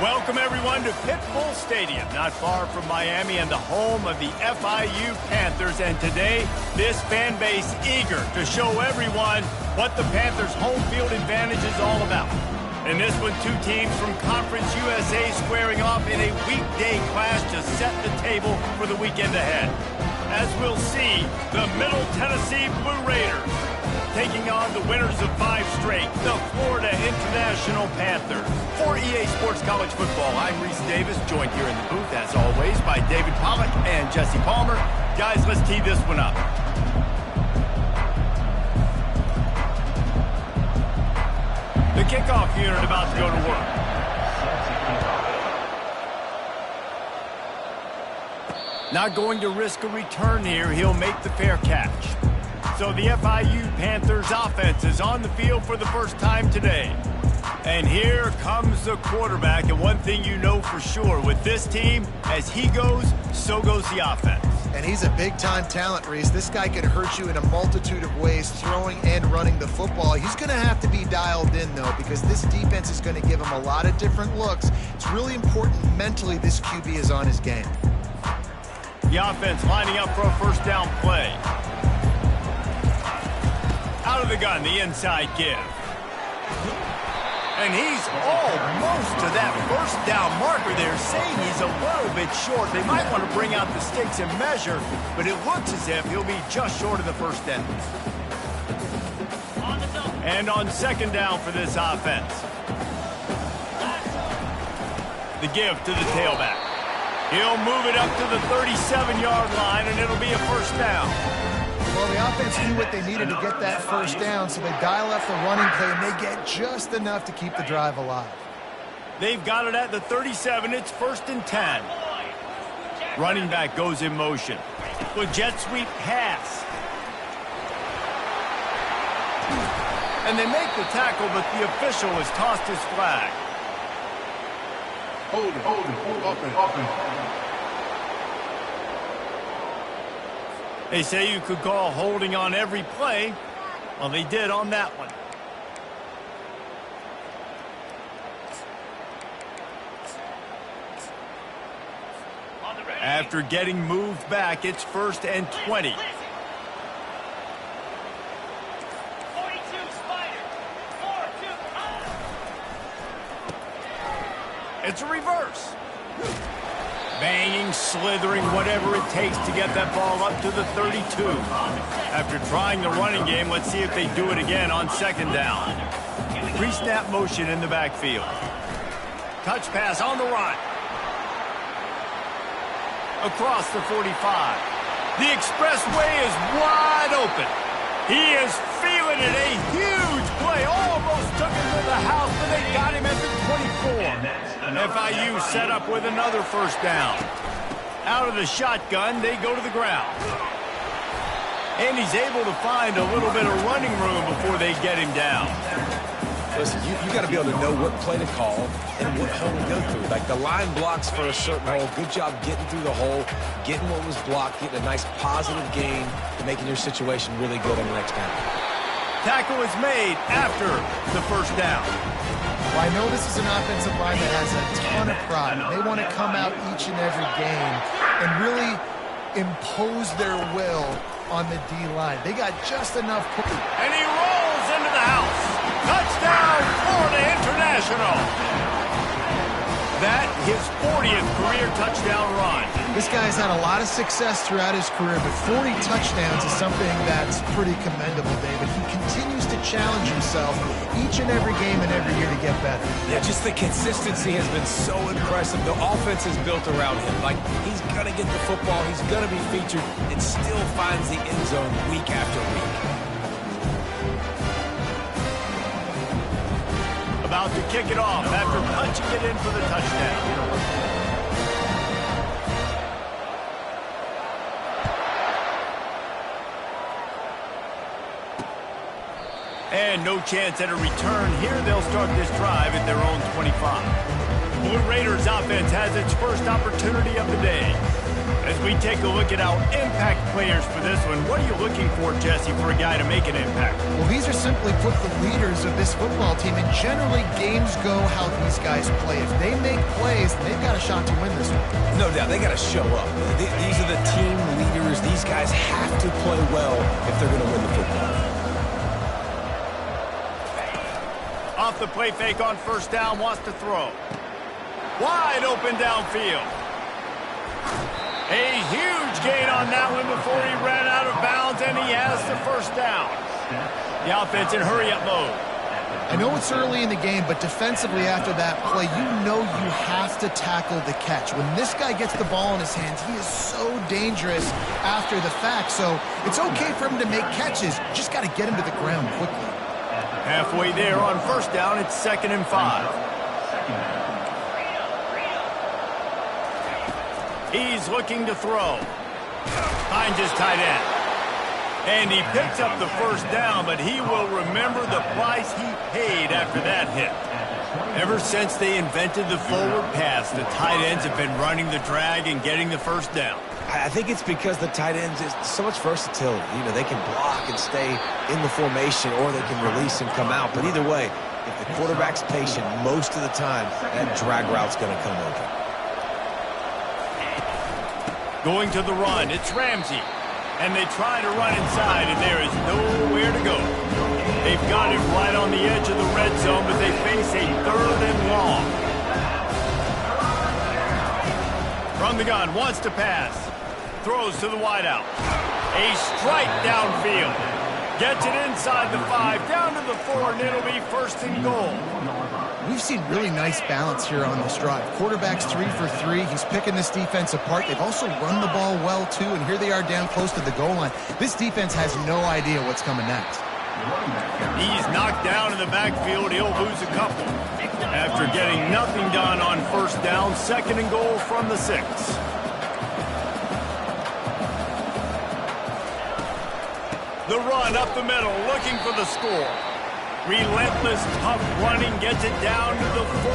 Welcome, everyone, to Pitbull Stadium, not far from Miami and the home of the FIU Panthers. And today, this fan base eager to show everyone what the Panthers' home field advantage is all about. In this one, two teams from Conference USA squaring off in a weekday clash to set the table for the weekend ahead. As we'll see, the Middle Tennessee Blue Raiders taking on the winners of 5 straight, the Florida International Panthers. For EA Sports College Football, I'm Reese Davis, joined here in the booth, as always, by David Pollack and Jesse Palmer. Guys, let's tee this one up. The kickoff unit about to go to work. Not going to risk a return here. He'll make the fair catch. So the FIU Panthers offense is on the field for the first time today. And here comes the quarterback. And one thing you know for sure with this team, as he goes, so goes the offense. And he's a big-time talent, Reese. This guy can hurt you in a multitude of ways, throwing and running the football. He's going to have to be dialed in, though, because this defense is going to give him a lot of different looks. It's really important mentally this QB is on his game. The offense lining up for a first down play. Out of the gun, the inside give. And he's almost to that first down marker there, saying he's a little bit short. They might want to bring out the sticks and measure, but it looks as if he'll be just short of the first down. And on second down for this offense. The give to the tailback. He'll move it up to the 37-yard line, and it'll be a first down. Well, the offense knew what they needed to get that first down, so they dial up the running play, and they get just enough to keep the drive alive. They've got it at the 37. It's 1st and 10. Running back goes in motion. With jet sweep pass. And they make the tackle, but the official has tossed his flag. Hold it, open. They say you could call holding on every play. Well, they did on that one. After getting moved back, it's 1st and 20. It's a reverse. Banging, slithering, whatever it takes to get that ball up to the 32. After trying the running game, let's see if they do it again on second down. Pre-snap motion in the backfield. Touch pass on the run. Across the 45. The expressway is wide open. He is feeling it. A huge play. Almost took him to the house, but they got him at the 24. FIU set up with another first down. Out of the shotgun, they go to the ground. And he's able to find a little bit of running room before they get him down. Listen, you got to be able to know what play to call and what hole to go through. Like the line blocks for a certain hole. Good job getting through the hole, getting what was blocked, getting a nice positive gain, making your situation really good on the next down. Tackle is made after the first down. Well, I know this is an offensive line that has a ton of pride. They want to come out each and every game and really impose their will on the D-line. They got just enough. And he rolls into the house. Touchdown, Florida International. That his 40th career touchdown run. This guy's had a lot of success throughout his career, but 40 touchdowns is something that's pretty commendable, David. He continues to challenge himself each and every game and every year to get better. Yeah, just the consistency has been so impressive. The offense is built around him. Like, he's going to get the football, he's going to be featured, and still finds the end zone week after week. About to kick it off after punching it in for the touchdown. And no chance at a return. Here they'll start this drive at their own 25. Blue Raiders offense has its first opportunity of the day. As we take a look at our impact players for this one. What are you looking for, Jesse, for a guy to make an impact? Well, these are simply put the leaders of this football team, and generally games go how these guys play. If they make plays, they've got a shot to win this one. No doubt, they got to show up. These are the team leaders. These guys have to play well if they're going to win the football. Off the play fake on first down, wants to throw. Wide open downfield. A huge gain on that one before he ran out of bounds, and he has the first down. The offense in hurry-up mode. I know it's early in the game, but defensively after that play, you know you have to tackle the catch. When this guy gets the ball in his hands, he is so dangerous after the fact. So it's okay for him to make catches. Just got to get him to the ground quickly. Halfway there on first down, it's 2nd and 5. He's looking to throw. Finds his tight end. And he picks up the first down, but he will remember the price he paid after that hit. Ever since they invented the forward pass, the tight ends have been running the drag and getting the first down. I think it's because the tight ends is so much versatility. You know, they can block and stay in the formation, or they can release and come out. But either way, if the quarterback's patient most of the time, that drag route's going to come open. Going to the run, it's Ramsey. And they try to run inside, and there is nowhere to go. They've got it right on the edge of the red zone, but they face a 3rd and long. From the gun, wants to pass. Throws to the wideout. A strike downfield. Gets it inside the 5, down to the 4, and it'll be 1st and goal. We've seen really nice balance here on this drive. Quarterback's 3 for 3. He's picking this defense apart. They've also run the ball well, too, and here they are down close to the goal line. This defense has no idea what's coming next. He's knocked down in the backfield. He'll lose a couple. After getting nothing done on first down, 2nd and goal from the 6. The run up the middle, looking for the score. Relentless, tough running, gets it down to the 4.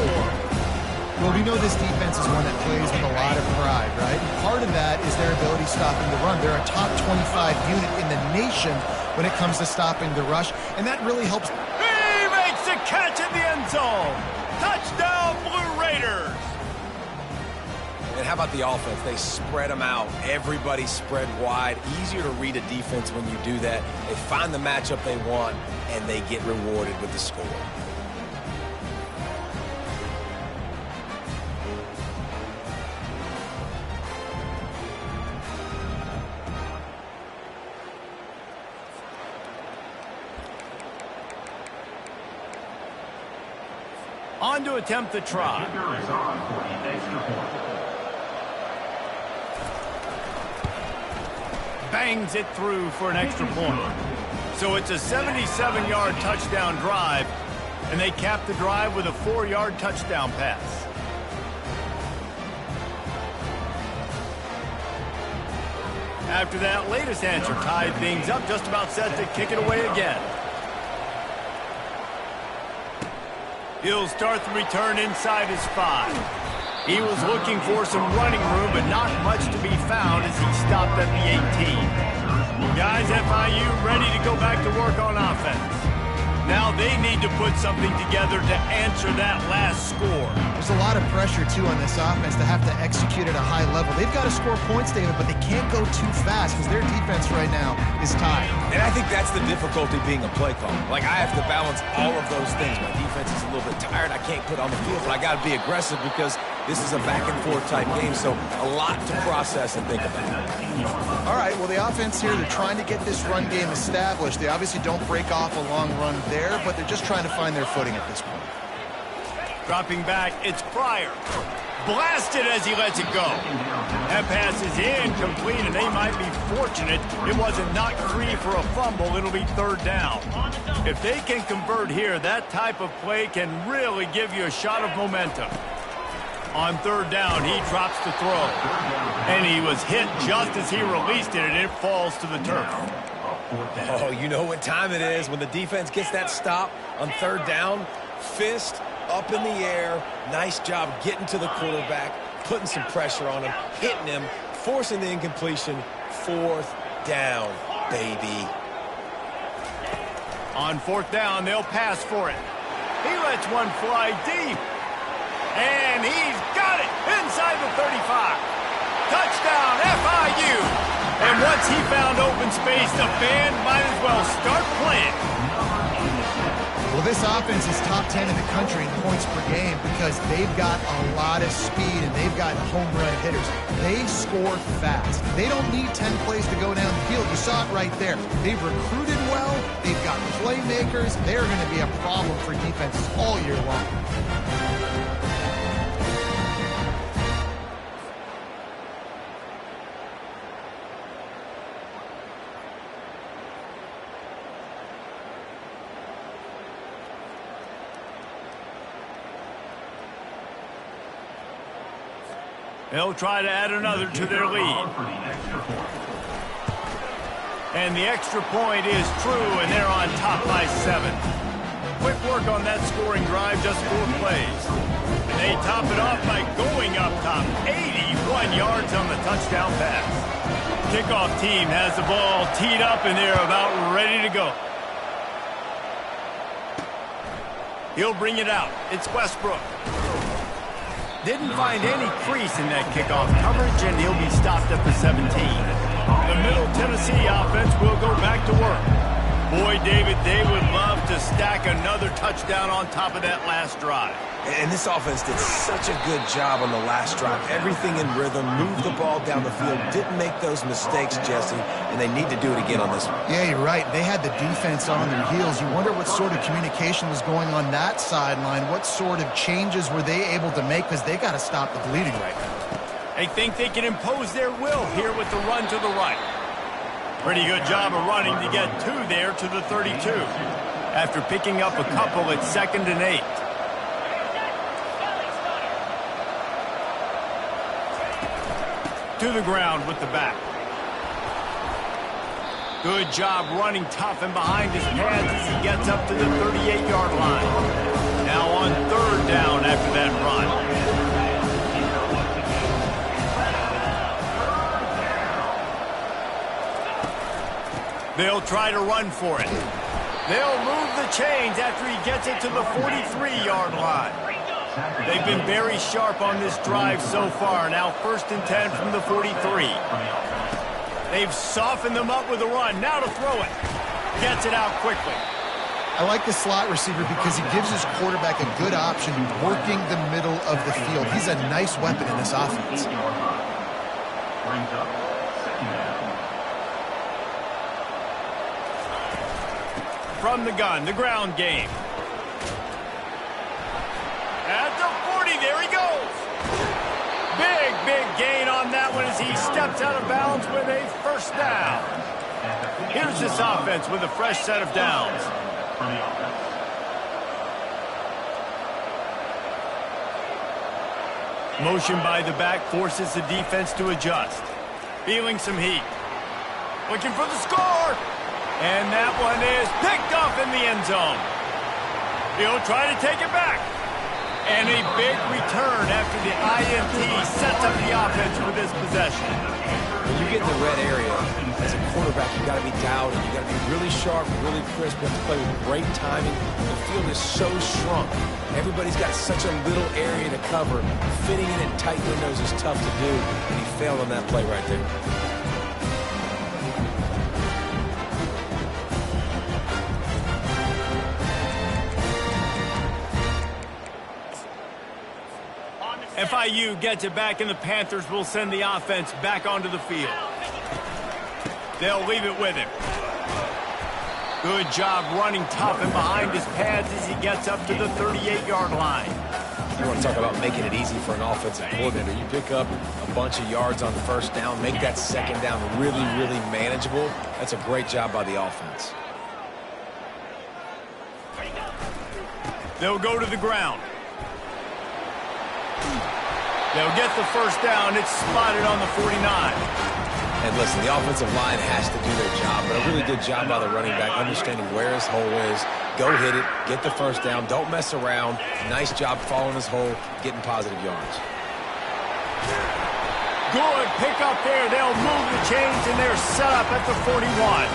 Well, we know this defense is one that plays with a lot of pride, right? And part of that is their ability stopping the run. They're a top 25 unit in the nation when it comes to stopping the rush, and that really helps. He makes a catch in the end zone. Touchdown, Blue Raiders. And how about the offense? They spread them out. Everybody spread wide. Easier to read a defense when you do that. They find the matchup they want, and they get rewarded with the score. On to attempt the try. Bangs it through for an extra point. So it's a 77-yard touchdown drive, and they cap the drive with a 4-yard touchdown pass. After that latest answer tied things up, just about set to kick it away again. He'll start the return inside his 5. He was looking for some running room, but not much to be found as he stopped at the 18. Guys, FIU ready to go back to work on offense. Now they need to put something together to answer that last score. There's a lot of pressure, too, on this offense to have to execute at a high level. They've got to score points, David, but they can't go too fast because their defense right now is tied. And I think that's the difficulty being a play caller. Like, I have to balance all of those things. My defense is a little bit tired. I can't put on the field, but I got to be aggressive because this is a back-and-forth type game, so a lot to process and think about. All right, well, the offense here, they're trying to get this run game established. They obviously don't break off a long run there, but they're just trying to find their footing at this point. Dropping back, it's Pryor. Blasted as he lets it go. That pass is incomplete, and they might be fortunate it wasn't knocked free for a fumble. It'll be 3rd down. If they can convert here, that type of play can really give you a shot of momentum. On 3rd down, he drops the throw. And he was hit just as he released it, and it falls to the turf. Oh, you know what time it is when the defense gets that stop on 3rd down. Fist up in the air. Nice job getting to the quarterback, putting some pressure on him, hitting him, forcing the incompletion. 4th down, baby. On 4th down, they'll pass for it. He lets one fly deep. And he's got it inside the 35. Touchdown, FIU. And once he found open space, the band might as well start playing. Well, this offense is top 10 in the country in points per game because they've got a lot of speed and they've got home run hitters. They score fast. They don't need 10 plays to go down the field. You saw it right there. They've recruited well. They've got playmakers. They're going to be a problem for defenses all year long. They'll try to add another to their lead. And the extra point is true, and they're on top by 7. Quick work on that scoring drive, just 4 plays. And they top it off by going up top. 81 yards on the touchdown pass. Kickoff team has the ball teed up, and they're about ready to go. He'll bring it out. It's Westbrook. Didn't find any crease in that kickoff coverage, and he'll be stopped at the 17. The Middle Tennessee offense will go back to work. Boy, David, they would love to stack another touchdown on top of that last drive. And this offense did such a good job on the last drive. Everything in rhythm, moved the ball down the field, didn't make those mistakes, Jesse, and they need to do it again on this one. Yeah, you're right. They had the defense on their heels. You wonder what sort of communication was going on that sideline. What sort of changes were they able to make? Because they got to stop the bleeding right now. They think they can impose their will here with the run to the right. Pretty good job of running to get 2 there to the 32. After picking up a couple at 2nd and 8. To the ground with the back. Good job running tough and behind his pads as he gets up to the 38-yard line. Now on 3rd down after that run. They'll try to run for it. They'll move the chains after he gets it to the 43-yard line. They've been very sharp on this drive so far. Now 1st and 10 from the 43. They've softened them up with a run. Now to throw it. Gets it out quickly. I like the slot receiver because he gives his quarterback a good option working the middle of the field. He's a nice weapon in this offense. From the gun, the ground game. At the 40, there he goes. Big gain on that one as he steps out of bounds with a 1st down. Here's this offense with a fresh set of downs. Motion by the back forces the defense to adjust. Feeling some heat. Looking for the score. And that one is picked off in the end zone. He'll try to take it back. And a big return after the INT sets up the offense for this possession. When you get in the red area, as a quarterback, you got to be dialed in. You got to be really sharp, really crisp. You have to play with great timing. The field is so shrunk. Everybody's got such a little area to cover. Fitting in in tight windows is tough to do, and he failed on that play right there. FIU gets it back, and the Panthers will send the offense back onto the field. They'll leave it with him. Good job running tough and behind his pads as he gets up to the 38-yard line. You want to talk about making it easy for an offensive coordinator. You pick up a bunch of yards on 1st down, make that 2nd down really manageable. That's a great job by the offense. They'll go to the ground. They'll get the 1st down. It's spotted on the 49. And listen, the offensive line has to do their job, but a really good job by the running back, understanding where his hole is. Go hit it, get the 1st down, don't mess around. Nice job following his hole, getting positive yards. Good pick up there. They'll move the chains, and they're set up at the 41.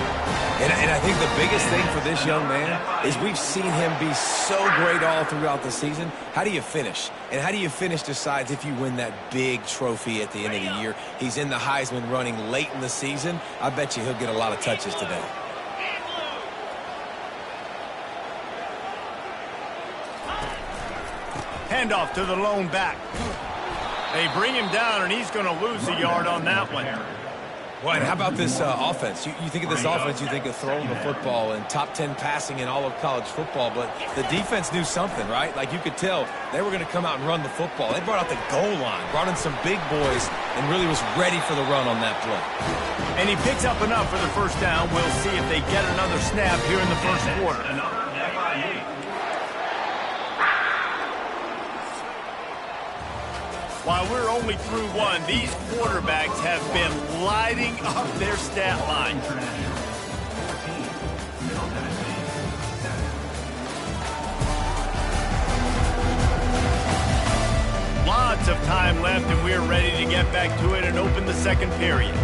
And I think the biggest thing for this young man is we've seen him be so great all throughout the season. How do you finish? And how do you finish decides if you win that big trophy at the end of the year. He's in the Heisman running late in the season. I bet you he'll get a lot of touches today. Handoff to the lone back. They bring him down, and he's going to lose a yard on that one. Well, and how about this offense? You think of this offense, you think of throwing the football and top 10 passing in all of college football, but the defense knew something, right? Like you could tell they were going to come out and run the football. They brought out the goal line, brought in some big boys, and really was ready for the run on that play. And he picks up enough for the first down. We'll see if they get another snap here in the first quarter. While we're only through one, these quarterbacks have been lighting up their stat line. Lots of time left, and we're ready to get back to it and open the second period.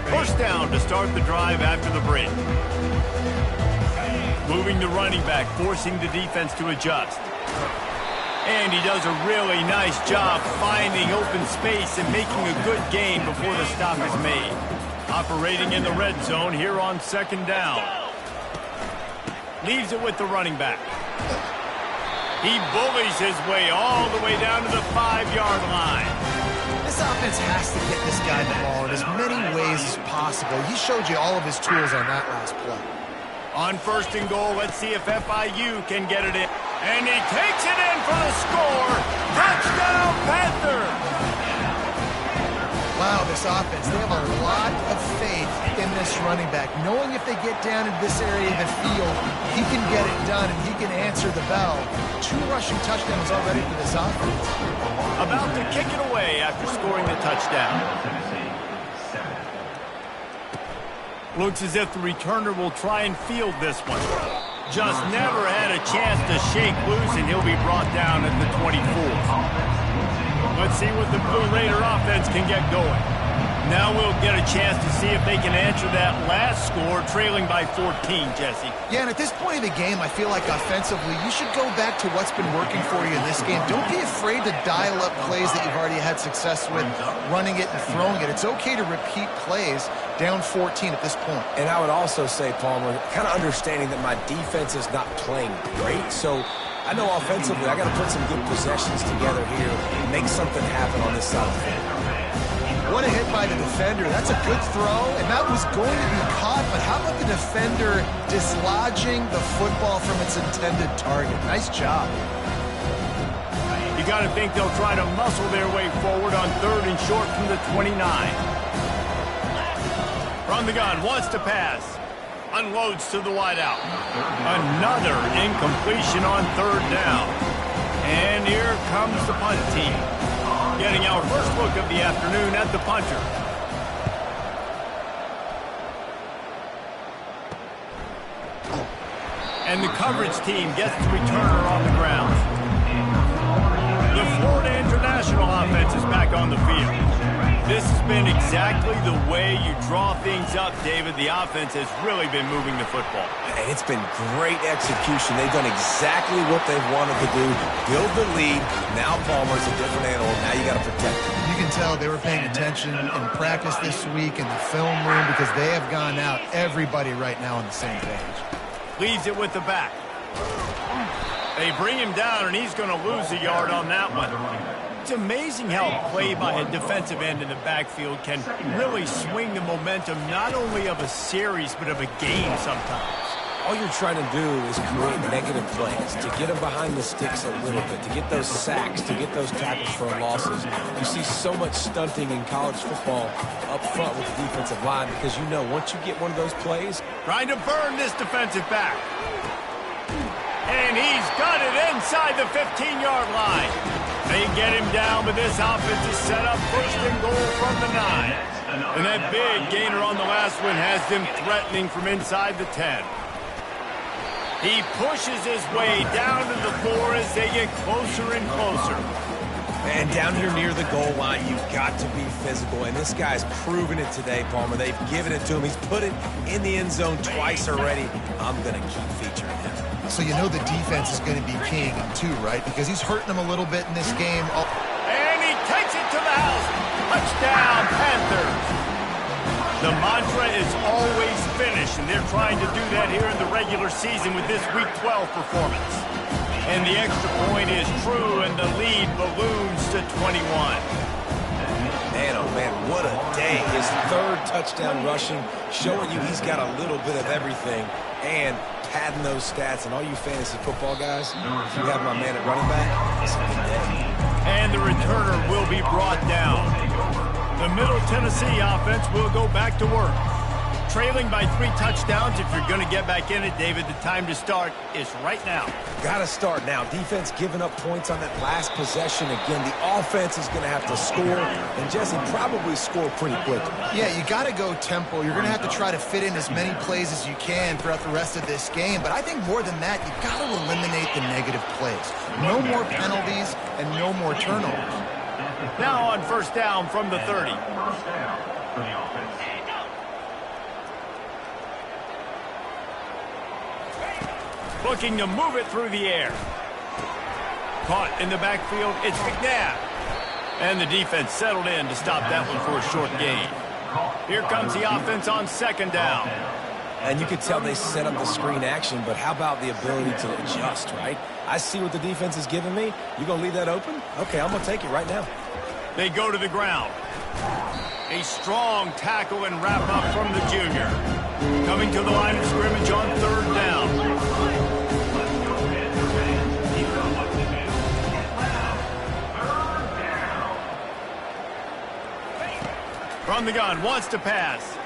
First down to start the drive after the break. Moving the running back, forcing the defense to adjust. And he does a really nice job finding open space and making a good gain before the stop is made. Operating in the red zone here on second down. Leaves it with the running back. He bullies his way all the way down to the 5-yard line. This offense has to get this guy the ball in as many ways as possible. He showed you all of his tools on that last play. On first and goal, let's see if FIU can get it in. And he takes it in for the score. Touchdown, Panthers! Wow, this offense, they have a lot of faith in this running back. Knowing if they get down in this area of the field, he can get it done and he can answer the bell. 2 rushing touchdowns already for this offense. About to kick it away after scoring the touchdown. Looks as if the returner will try and field this one. Just never had a chance to shake loose, and he'll be brought down at the 24. Let's see what the Blue Raider offense can get going. Now we'll get a chance to see if they can answer that last score, trailing by 14, Jesse. Yeah, and at this point of the game, I feel like offensively, you should go back to what's been working for you in this game. Don't be afraid to dial up plays that you've already had success with, running it and throwing it. It's okay to repeat plays down 14 at this point. And I would also say, Palmer, kind of understanding that my defense is not playing great, so I know offensively I got to put some good possessions together here and make something happen on this side of the field. What a hit by the defender. That's a good throw, and that was going to be caught, but how about the defender dislodging the football from its intended target? Nice job. You got to think they'll try to muscle their way forward on third and short from the 29. From the gun, wants to pass. Unloads to the wideout. Another incompletion on third down. And here comes the punt team. Getting our first look of the afternoon at the punter. And the coverage team gets the returner on the ground. The Florida International offense is back on the field. This has been exactly the way you draw things up, David. The offense has really been moving the football. And it's been great execution. They've done exactly what they've wanted to do. Build the lead. Now Palmer's a different animal. Now you got to protect him. You can tell they were paying attention in practice this week in the film room because they have gone out, everybody right now on the same page. Leaves it with the back. They bring him down, and he's going to lose a yard on that one. It's amazing how a play by a defensive end in the backfield can really swing the momentum not only of a series but of a game sometimes. All you're trying to do is create negative plays, to get them behind the sticks a little bit, to get those sacks, to get those tackles for losses. You see so much stunting in college football up front with the defensive line because you know once you get one of those plays. Trying to burn this defensive back. And he's got it inside the 15-yard line. They get him down, but this offense is set up first and goal from the 9. And that big gainer on the last one has them threatening from inside the 10. He pushes his way down to the 4 as they get closer and closer. And down here near the goal line, you've got to be physical. And this guy's proven it today, Palmer. They've given it to him. He's put it in the end zone twice already. I'm going to keep featuring him. So you know the defense is going to be keying him too, right? Because he's hurting them a little bit in this game. And he takes it to the house. Touchdown, Panthers. The mantra is always finish, and they're trying to do that here in the regular season with this Week 12 performance. And the extra point is true, and the lead balloons to 21. Man, oh man, what a day. His third touchdown rushing, showing you he's got a little bit of everything, and padding those stats. And all you fantasy football guys, if you have my man at running back, it's a good day. And the returner will be brought down. The Middle Tennessee offense will go back to work. Trailing by 3 touchdowns. If you're going to get back in it, David, the time to start is right now. Got to start now. Defense giving up points on that last possession. Again, the offense is going to have to score, and Jesse probably score pretty quickly. Yeah, you got to go tempo. You're going to have to try to fit in as many plays as you can throughout the rest of this game. But I think more than that, you've got to eliminate the negative plays. No more penalties and no more turnovers. Now on first down from the 30. First down for the offense. Looking to move it through the air. Caught in the backfield, it's McNabb. And the defense settled in to stop that one for a short gain. Here comes the offense on second down. And you could tell they set up the screen action, but how about the ability to adjust, right? I see what the defense is giving me. You going to leave that open? Okay, I'm going to take it right now. They go to the ground. A strong tackle and wrap up from the junior. Coming to the line of scrimmage on third down. From the gun, wants to pass.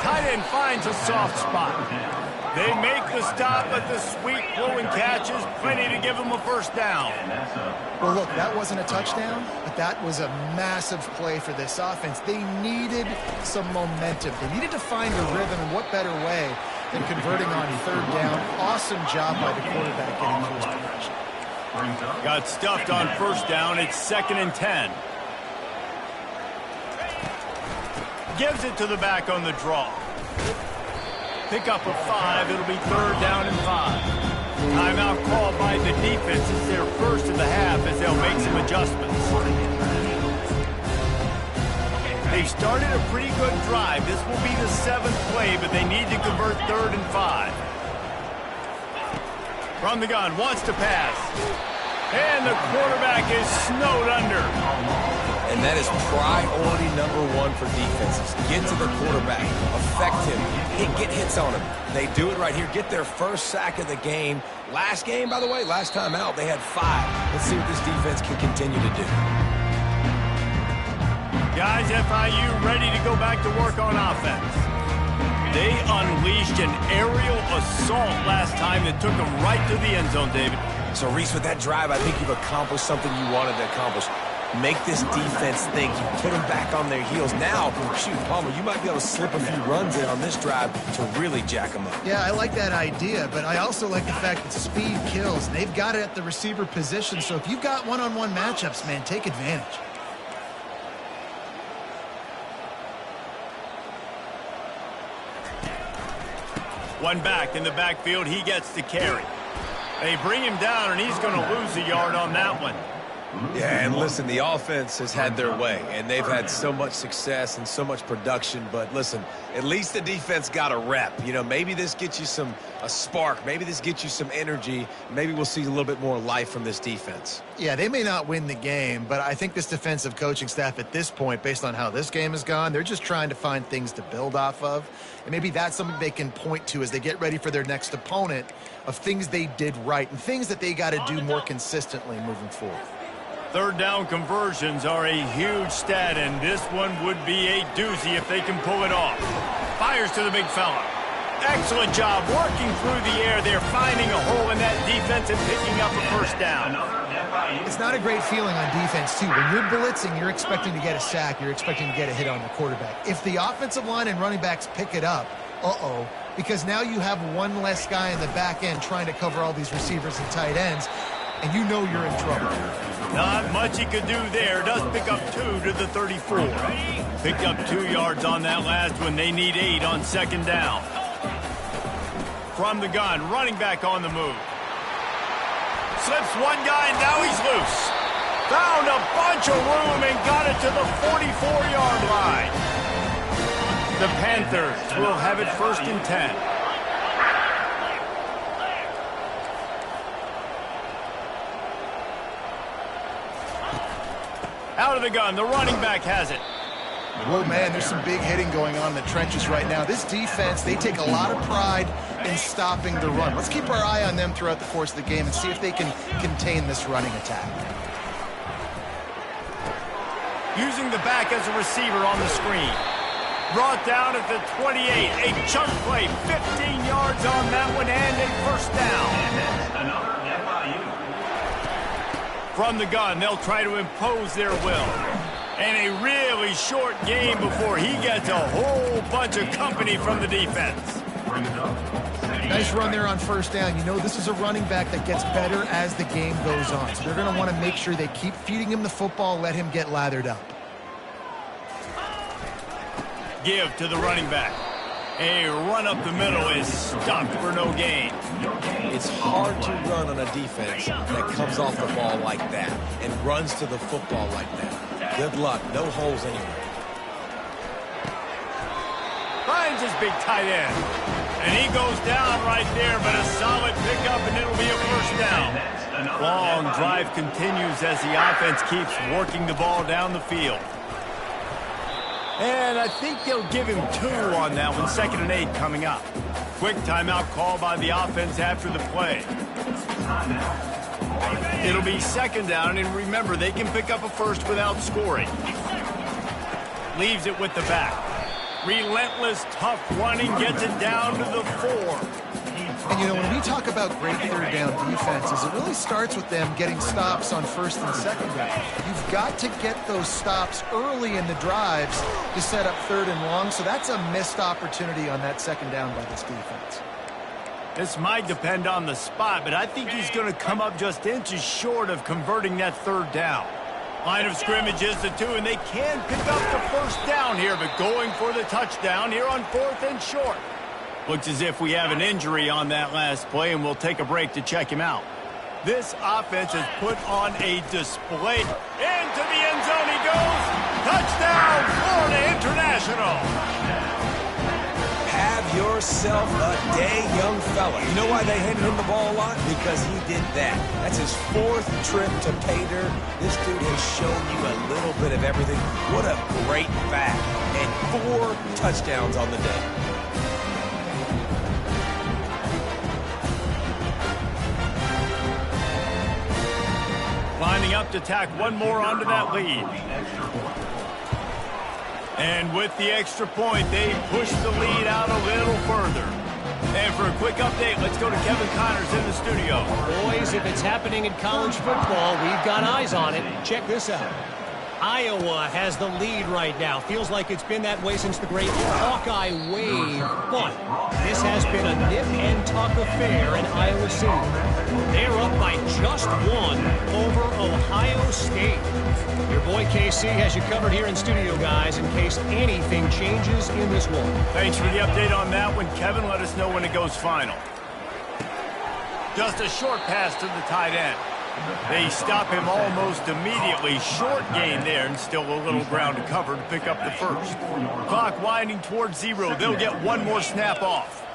Tight end finds a soft spot. They make the stop, but the sweet throwing catch is plenty to give them a first down. Well, look, that wasn't a touchdown, but that was a massive play for this offense. They needed some momentum. They needed to find a rhythm, and what better way than converting on third down. Awesome job by the quarterback getting to his direction. Got stuffed on first down. It's 2nd and 10. Gives it to the back on the draw. Pick up a 5. It'll be 3rd down and 5. Timeout called by the defense. It's their first of the half as they'll make some adjustments. They've started a pretty good drive. This will be the 7th play, but they need to convert 3rd and 5. From the gun, wants to pass. And the quarterback is snowed under. And that is priority number 1 for defenses. Get to the quarterback. Affect him. Get hits on him. They do it right here. Get their first sack of the game. Last game, by the way, last time out, they had 5. Let's see what this defense can continue to do. Guys, FIU ready to go back to work on offense. They unleashed an aerial assault last time that took them right to the end zone, David. So, Reese, with that drive, I think you've accomplished something you wanted to accomplish. Make this defense think. You put them back on their heels. Now, shoot, Palmer, you might be able to slip a few runs in on this drive to really jack them up. Yeah, I like that idea, but I also like the fact that speed kills. They've got it at the receiver position, so if you've got one-on-one matchups, man, take advantage. One back in the backfield. He gets the carry. They bring him down, and he's going to lose a yard on that one. Yeah, and listen, the offense has had their way, and they've had so much success and so much production. But listen, at least the defense got a rep. You know, maybe this gets you a spark. Maybe this gets you some energy. Maybe we'll see a little bit more life from this defense. Yeah, they may not win the game, but I think this defensive coaching staff at this point, based on how this game has gone, they're just trying to find things to build off of. And maybe that's something they can point to as they get ready for their next opponent of things they did right and things that they got to do more consistently moving forward. 3rd down conversions are a huge stat, and this one would be a doozy if they can pull it off. Fires to the big fella. Excellent job working through the air. They're finding a hole in that defense and picking up a first down. It's not a great feeling on defense, too. When you're blitzing, you're expecting to get a sack. You're expecting to get a hit on the quarterback. If the offensive line and running backs pick it up, because now you have one less guy in the back end trying to cover all these receivers and tight ends. and you know you're in trouble. Not much he could do there. Does pick up 2 to the 34. Picked up 2 yards on that last one. They need 8 on second down. From the gun, running back on the move. Slips one guy, now he's loose. Found a bunch of room and got it to the 44-yard line. The Panthers will have it 1st and 10. Out of the gun, the running back has it. Oh, man, there's some big hitting going on in the trenches right now. This defense, they take a lot of pride in stopping the run. Let's keep our eye on them throughout the course of the game and see if they can contain this running attack. Using the back as a receiver on the screen. Brought down at the 28. A chunk play, 15 yards on that one, and a 1st down. Another FIU. From the gun, they'll try to impose their will. And a really short game before he gets a whole bunch of company from the defense. Nice run there on 1st down. You know this is a running back that gets better as the game goes on. So they're going to want to make sure they keep feeding him the football, let him get lathered up. Give to the running back. A run up the middle is stopped for no gain. It's hard to run on a defense that comes off the ball like that and runs to the football like that. Good luck. No holes anywhere. Finds his big tight end. And he goes down right there, but a solid pickup, and it'll be a 1st down. Long drive continues as the offense keeps working the ball down the field. And I think they'll give him 2 on that one. 2nd and 8 coming up. Quick timeout call by the offense after the play. It'll be 2nd down, and remember, they can pick up a 1st without scoring. Leaves it with the back. Relentless, tough running, gets it down to the 4. And, you know, when we talk about great 3rd down defenses, it really starts with them getting stops on 1st and 2nd down. You've got to get those stops early in the drives to set up 3rd and long, so that's a missed opportunity on that 2nd down by this defense. This might depend on the spot, but I think he's going to come up just inches short of converting that 3rd down. Line of scrimmage is the 2, and they can pick up the 1st down here, but going for the touchdown here on 4th and short. Looks as if we have an injury on that last play, and we'll take a break to check him out. This offense has put on a display. Into the end zone he goes. Touchdown, Florida International. Have yourself a day, young fella. You know why they handed him the ball a lot? Because he did that. That's his 4th trip to pay dirt. This dude has shown you a little bit of everything. What a great back. And 4 touchdowns on the day. Lining up to tack one more onto that lead. And with the extra point, they push the lead out a little further. And for a quick update, let's go to Kevin Connors in the studio. Boys, if it's happening in college football, we've got eyes on it. Check this out. Iowa has the lead right now. Feels like it's been that way since the great Hawkeye wave. But this has been a nip-and-tuck affair in Iowa City. They're up by just 1 over Ohio State. Your boy KC has you covered here in studio, guys, in case anything changes in this one. Thanks for the update on that one, Kevin. Let us know when it goes final. Just a short pass to the tight end. They stop him almost immediately. Short gain there, and still a little ground to cover to pick up the 1st. Clock winding towards 0. They'll get one more snap off.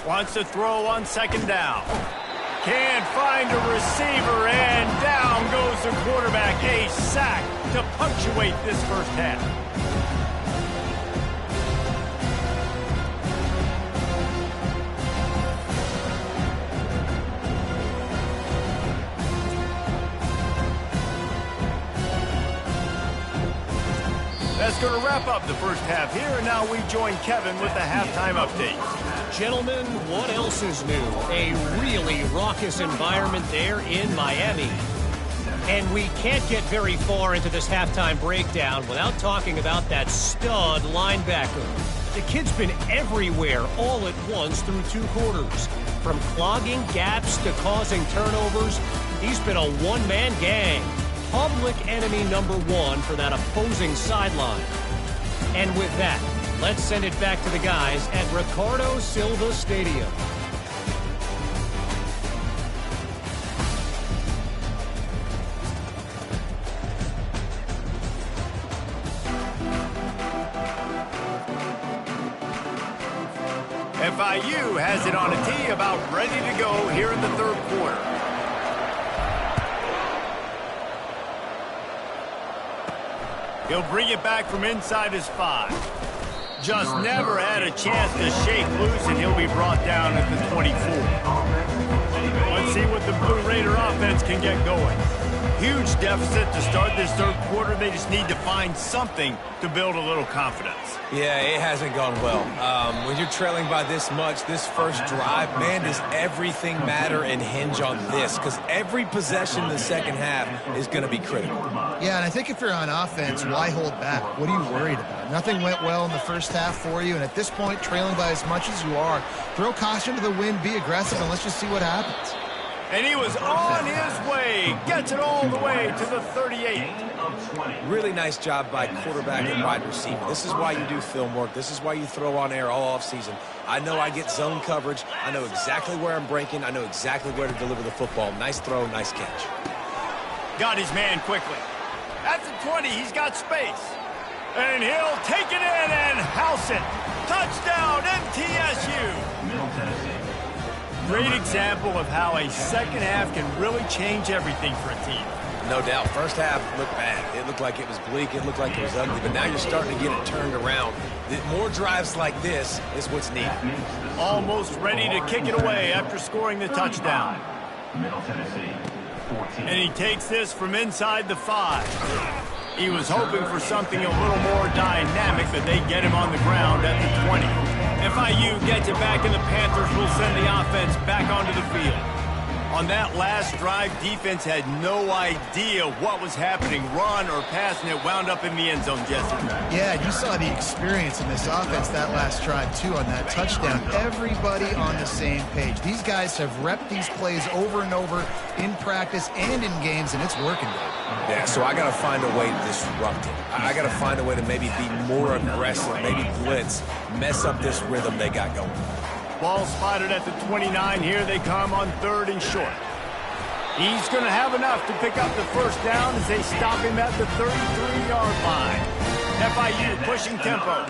Wants to throw on 2nd down. Can't find a receiver, and down goes the quarterback. A sack to punctuate this 1st half. That's going to wrap up the 1st half here, and now we join Kevin with the halftime update. Gentlemen, what else is new? A really raucous environment there in Miami. And we can't get very far into this halftime breakdown without talking about that stud linebacker. The kid's been everywhere all at once through 2 quarters. From clogging gaps to causing turnovers, he's been a one-man gang. Public enemy number one for that opposing sideline. And with that, let's send it back to the guys at Ricardo Silva Stadium. FIU has it on a tee, about ready to go here in the third quarter. He'll bring it back from inside his 5. Just never had a chance to shake loose, and he'll be brought down at the 24. Let's see what the Blue Raider offense can get going. Huge deficit to start this third quarter. They just need to find something to build a little confidence. Yeah, it hasn't gone well. When you're trailing by this much, this first drive, man, does everything matter and hinge on this? Because every possession in the second half is going to be critical. Yeah, and I think if you're on offense, why hold back? What are you worried about? Nothing went well in the first half for you, and at this point, trailing by as much as you are, throw caution to the wind, be aggressive, and let's just see what happens. And he was on his way. Gets it all the way to the 38. Really nice job by quarterback and wide receiver. This is why you do film work. This is why you throw on air all offseason. I know I get zone coverage. I know exactly where I'm breaking. I know exactly where to deliver the football. Nice throw, nice catch. Got his man quickly. At the 20, he's got space. And he'll take it in and house it. Touchdown, MTSU. Middle Tennessee. Great example of how a second half can really change everything for a team. No doubt. First half looked bad. It looked like it was bleak. It looked like it was ugly. But now you're starting to get it turned around. More drives like this is what's needed. Almost ready to kick it away after scoring the touchdown. Middle Tennessee, 14. And he takes this from inside the 5. He was hoping for something a little more dynamic, but they get him on the ground at the 20. FIU gets it back, and the Panthers will send the offense back onto the field. On that last drive, defense had no idea what was happening, run or pass, and it wound up in the end zone, Jesse. Yeah, you saw the experience in this offense that last drive, too, on that touchdown. Everybody on the same page. These guys have repped these plays over and over in practice and in games, and it's working, Dave. Yeah, so I got to find a way to disrupt it. I got to find a way to maybe be more aggressive, maybe blitz, mess up this rhythm they got going. Ball spotted at the 29. Here they come on 3rd and short. He's going to have enough to pick up the first down as they stop him at the 33-yard line. FIU pushing tempo.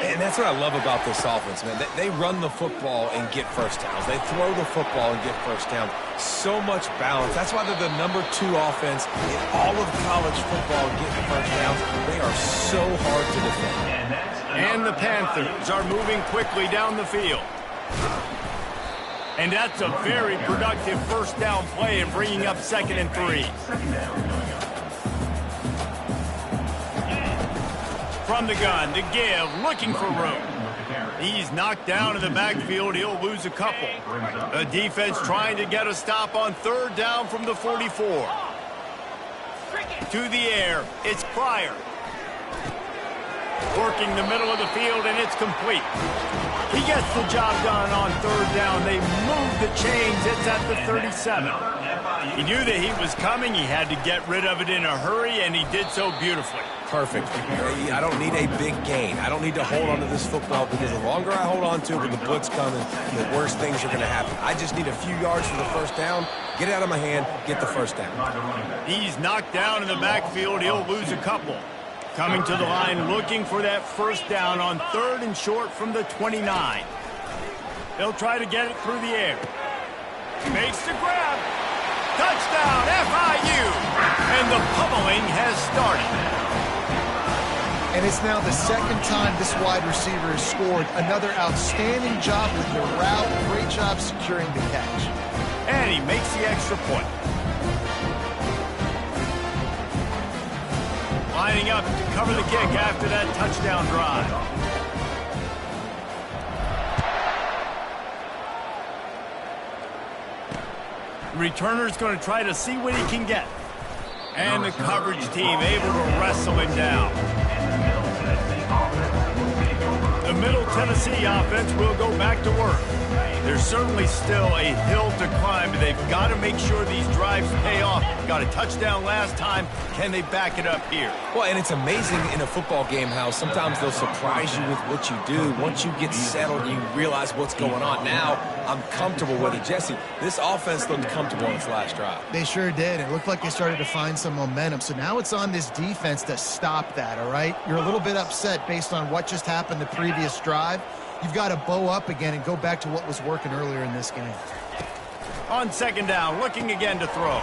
And that's what I love about this offense, man. They run the football and get first downs. They throw the football and get first downs. So much balance. That's why they're the #2 offense in all of college football getting first downs. They are so hard to defend. And the Panthers are moving quickly down the field. And that's a very productive first down play and bringing up 2nd and 3. From the gun to give, looking for room. He's knocked down in the backfield. He'll lose a couple. The defense trying to get a stop on 3rd down from the 44. To the air, it's Pryor. Working the middle of the field, and it's complete. He gets the job done on 3rd down. They move the chains. It's at the 37. He knew that he was coming. He had to get rid of it in a hurry, and he did so beautifully. Perfect. I don't need a big gain. I don't need to hold on to this football because the longer I hold on to it with the blitz coming, the worse things are going to happen. I just need a few yards for the first down, get it out of my hand, get the first down. He's knocked down in the backfield. He'll lose a couple. Coming to the line, looking for that first down on 3rd and short from the 29. They'll try to get it through the air. Makes the grab. Touchdown, FIU! And the pummeling has started. And it's now the 2nd time this wide receiver has scored. Another outstanding job with the route. Great job securing the catch. And he makes the extra point. Lining up to cover the kick after that touchdown drive. Returner's going to try to see what he can get. And the coverage team able to wrestle him down. The Middle Tennessee offense will go back to work. There's certainly still a hill to climb, but they've got to make sure these drives pay off. Got a touchdown last time. Can they back it up here? Well, and it's amazing in a football game how sometimes they'll surprise you with what you do. Once you get settled, you realize what's going on. Now, I'm comfortable with it. Jesse, this offense looked comfortable on its last drive. They sure did. It looked like they started to find some momentum. So now it's on this defense to stop that, all right? You're a little bit upset based on what just happened the previous drive. You've got to bow up again and go back to what was working earlier in this game. On second down, looking again to throw.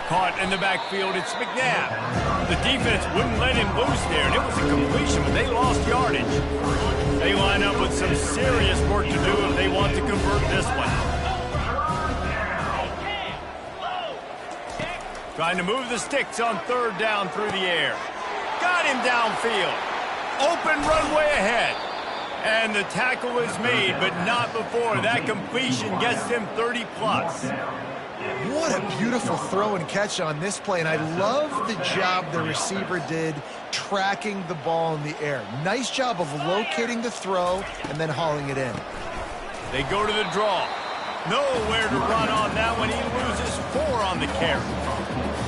Caught in the backfield, it's McNabb. The defense wouldn't let him loose there, and it was a completion, but they lost yardage. They line up with some serious work to do if they want to convert this one. Trying to move the sticks on third down through the air. Got him downfield. Open runway ahead. And the tackle is made, but not before. That completion gets him 30-plus. What a beautiful throw and catch on this play, and I love the job the receiver did tracking the ball in the air. Nice job of locating the throw and then hauling it in. They go to the draw. Nowhere to run on that one. He loses 4 on the carry.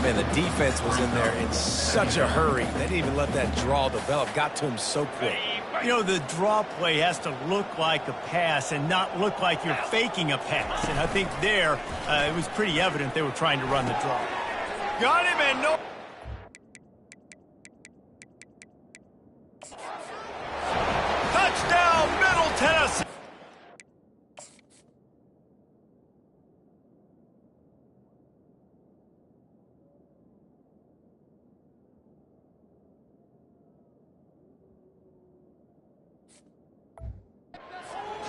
Man, the defense was in there in such a hurry. They didn't even let that draw develop. Got to him so quick. You know, the draw play has to look like a pass and not look like you're faking a pass. And I think there, it was pretty evident they were trying to run the draw. Got him and no... Touchdown, Middle Tennessee!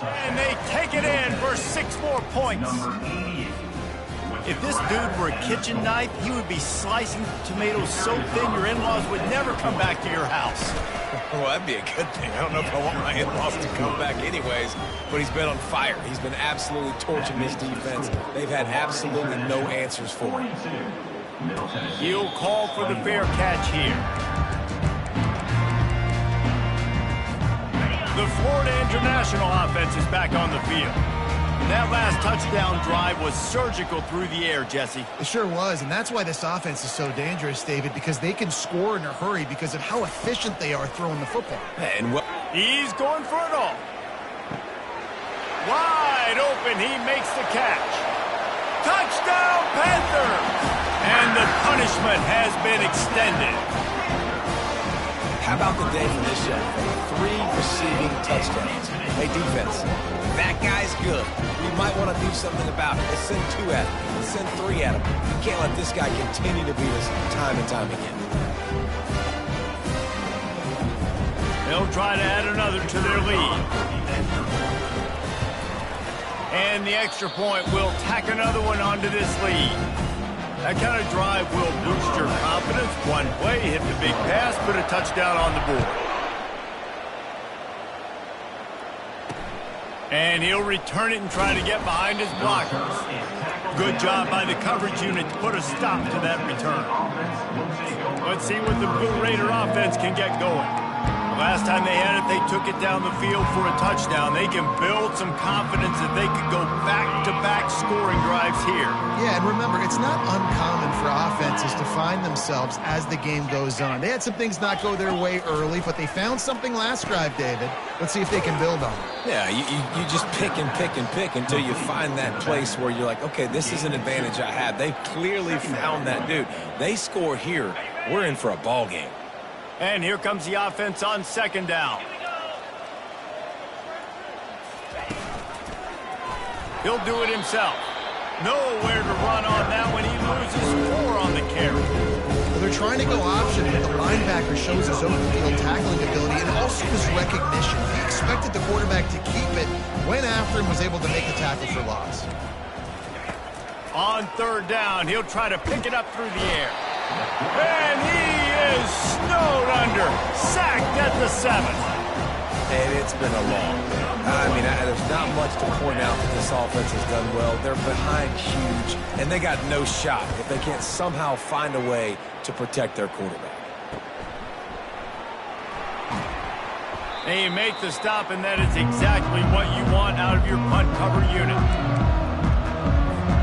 And they take it in for 6 more points. If this dude were a kitchen knife, he would be slicing tomatoes so thin your in-laws would never come back to your house. Well, that'd be a good thing. I don't know if I want my in-laws to come back anyways, but he's been on fire. He's been absolutely torching this defense. They've had absolutely no answers for him. He'll call for the fair catch here. The Florida International offense is back on the field. That last touchdown drive was surgical through the air, Jesse. It sure was, and that's why this offense is so dangerous, David, because they can score in a hurry because of how efficient they are throwing the football. And he's going for it all. Wide open, he makes the catch. Touchdown, Panthers! And the punishment has been extended. How about the day for this young man? 3 receiving touchdowns. Hey, defense, that guy's good. We might want to do something about it. Let's send 2 at him. Let's send 3 at him. You can't let this guy continue to beat us time and time again. They'll try to add another to their lead. And the extra point will tack another one onto this lead. That kind of drive will boost your confidence. One play, hit the big pass, put a touchdown on the board. And he'll return it and try to get behind his blockers. Good job by the coverage unit to put a stop to that return. Let's see what the Blue Raider offense can get going. Last time they had it, they took it down the field for a touchdown. They can build some confidence that they could go back-to-back scoring drives here. Yeah, and remember, it's not uncommon for offenses to find themselves as the game goes on. They had some things not go their way early, but they found something last drive, David. Let's see if they can build on it. Yeah, you just pick and pick and pick until you find that place where you're like, okay, this is an advantage I have. They clearly found that dude. They score here, we're in for a ball game. And here comes the offense on second down. He'll do it himself. Nowhere to run on that one. He loses 4 on the carry. Well, they're trying to go option, but the linebacker shows his open field tackling ability and also his recognition. He expected the quarterback to keep it, went after him, was able to make the tackle for loss. On third down, he'll try to pick it up through the air. And he is snowed under, sacked at the 7. And it's been a long day. I mean, there's not much to point out that this offense has done well. They're behind huge, and they got no shot if they can't somehow find a way to protect their quarterback. They make the stop, and that is exactly what you want out of your punt cover unit.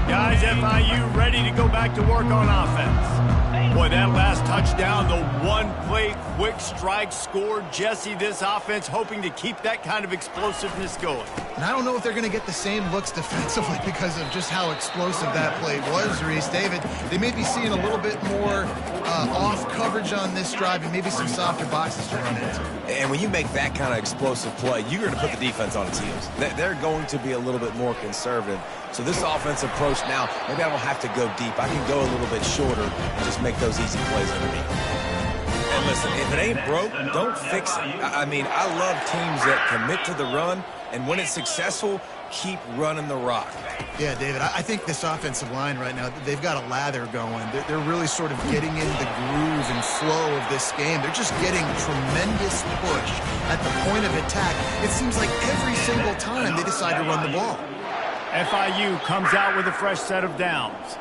Guys, FIU ready to go back to work on offense. Boy, that last touchdown, the one-play quick strike scored. Jesse, this offense hoping to keep that kind of explosiveness going. And I don't know if they're going to get the same looks defensively because of just how explosive that play was, Reese. David, they may be seeing a little bit more off coverage on this drive and maybe some softer boxes to run into. And when you make that kind of explosive play, you're going to put the defense on its heels. They're going to be a little bit more conservative. So this offensive approach now, maybe I don't have to go deep. I can go a little bit shorter and just make those easy plays underneath. And listen, if it ain't broke, don't fix it. I mean, I love teams that commit to the run, and when it's successful, keep running the rock. Yeah, David, I think this offensive line right now, they've got a lather going. They're really sort of getting in the groove and flow of this game. They're just getting tremendous push at the point of attack. It seems like every single time they decide to run the ball. FIU comes out with a fresh set of downs.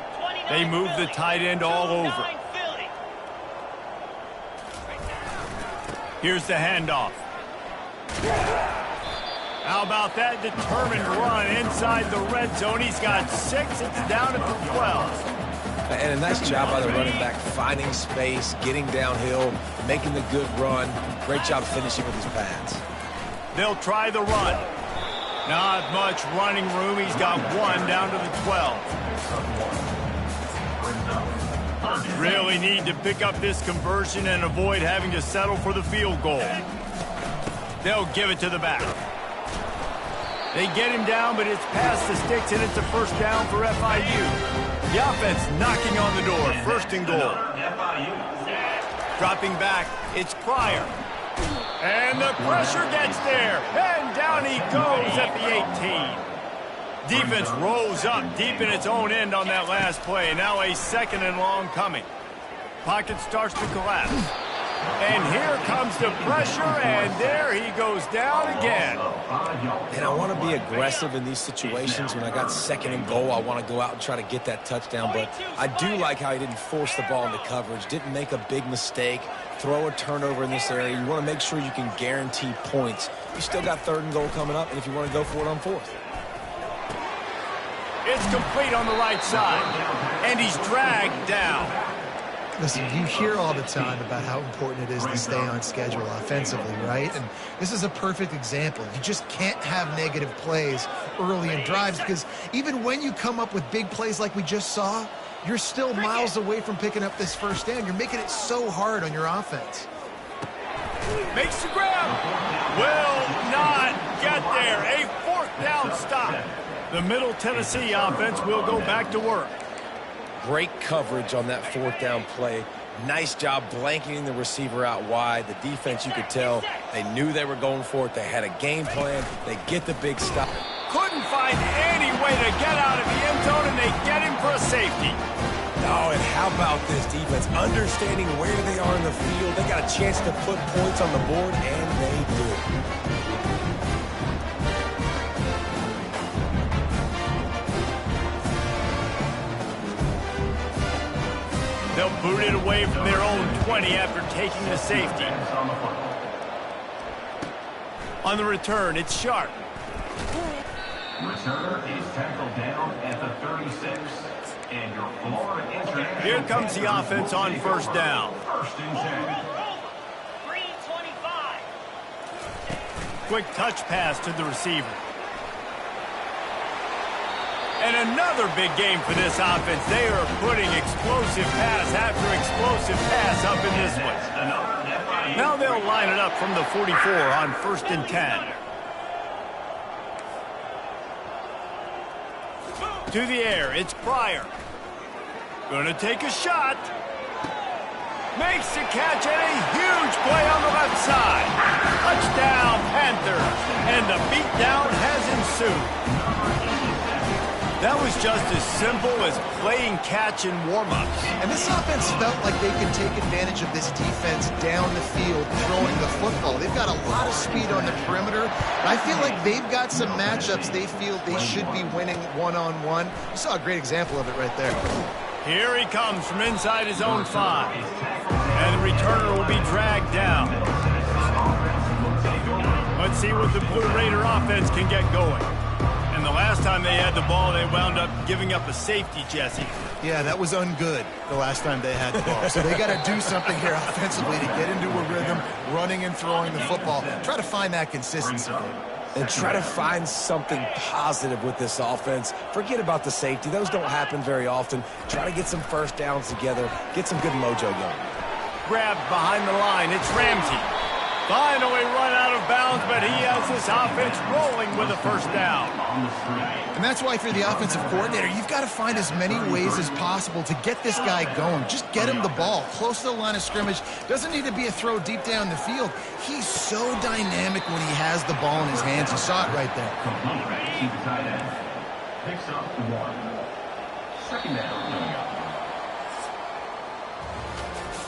They move the tight end all over. Here's the handoff. How about that determined run inside the red zone? He's got 6. It's down at the 12. And a nice job by the running back, finding space, getting downhill, making the good run. Great job finishing with his pads. They'll try the run. Not much running room. He's got 1 down to the 12. Really need to pick up this conversion and avoid having to settle for the field goal. They'll give it to the back. They get him down, but it's past the sticks, and it's a first down for FIU. The offense knocking on the door. First and goal. Dropping back, it's Pryor. And the pressure gets there. And down he goes at the 18. Defense rolls up deep in its own end on that last play. Now a second and long coming. Pocket starts to collapse. And here comes the pressure, and there he goes down again. And I want to be aggressive in these situations. When I got second and goal, I want to go out and try to get that touchdown. But I do like how he didn't force the ball into coverage, didn't make a big mistake, throw a turnover in this area. You want to make sure you can guarantee points. You still got third and goal coming up, and if you want to go for it on fourth. It's complete on the right side, and he's dragged down. Listen, you hear all the time about how important it is to stay on schedule offensively, right? And this is a perfect example. You just can't have negative plays early in drives because even when you come up with big plays like we just saw, you're still miles away from picking up this first down. You're making it so hard on your offense. Makes the grab. Will not get there. A fourth down stop. The Middle Tennessee offense will go back to work. Great coverage on that fourth down play. Nice job blanketing the receiver out wide. The defense, you could tell, they knew they were going for it. They had a game plan. They get the big stop. Couldn't find any way to get out of the end zone, and they get him for a safety. Oh, and how about this defense? Understanding where they are in the field. They got a chance to put points on the board, and they do. They'll boot it away from their own 20 after taking the safety. On the return, it's Sharp. Returner is tackled down at the 36. And your Florida International. Here comes the offense on first down. First and 10. Quick touch pass to the receiver. And another big game for this offense. They are putting explosive pass after explosive pass up in this one. Now they'll line it up from the 44 on first and 10. To the air, it's Pryor. Gonna take a shot. Makes the catch, and a huge play on the left side. Touchdown, Panthers. And the beatdown has ensued. That was just as simple as playing catch in warm-ups. And this offense felt like they could take advantage of this defense down the field throwing the football. They've got a lot of speed on the perimeter. And I feel like they've got some matchups they feel they should be winning one-on-one. You saw a great example of it right there. Here he comes from inside his own 5. And the returner will be dragged down. Let's see what the Blue Raider offense can get going. And the last time they had the ball, they wound up giving up a safety, Jesse. Yeah, that was ungood the last time they had the ball. So they got to do something here offensively to get into a rhythm, running and throwing the football. Try to find that consistency. And try to find something positive with this offense. Forget about the safety. Those don't happen very often. Try to get some first downs together. Get some good mojo going. Grabbed behind the line. It's Ramsey. Finally run out of bounds, but he has this offense rolling with a first down. And that's why, if you're the offensive coordinator, you've got to find as many ways as possible to get this guy going. Just get him the ball close to the line of scrimmage. Doesn't need to be a throw deep down the field. He's so dynamic when he has the ball in his hands. You saw it right there. Picks up 1. Second down.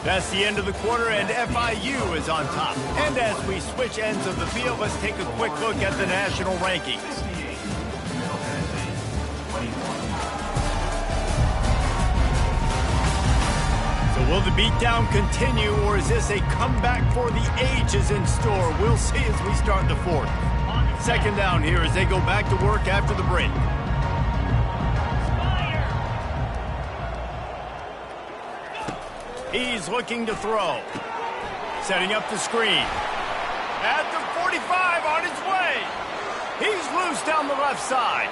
That's the end of the quarter, and FIU is on top. And as we switch ends of the field, let's take a quick look at the national rankings. So will the beatdown continue, or is this a comeback for the ages in store? We'll see as we start the fourth. Second down here as they go back to work after the break. He's looking to throw. Setting up the screen. At the 45 on his way. He's loose down the left side.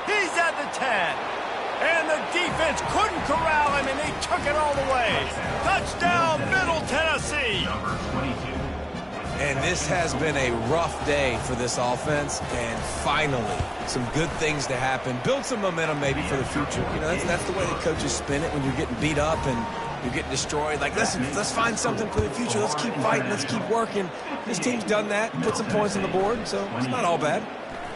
He's at the 10. And the defense couldn't corral him, and they took it all the way. Touchdown, Middle Tennessee. And this has been a rough day for this offense, and finally, some good things to happen. Build some momentum maybe for the future. You know, that's the way the coaches spin it when you're getting beat up and you're getting destroyed. Like, listen, let's find something for the future. Let's keep fighting. Let's keep working. This team's done that, put some points on the board, so it's not all bad.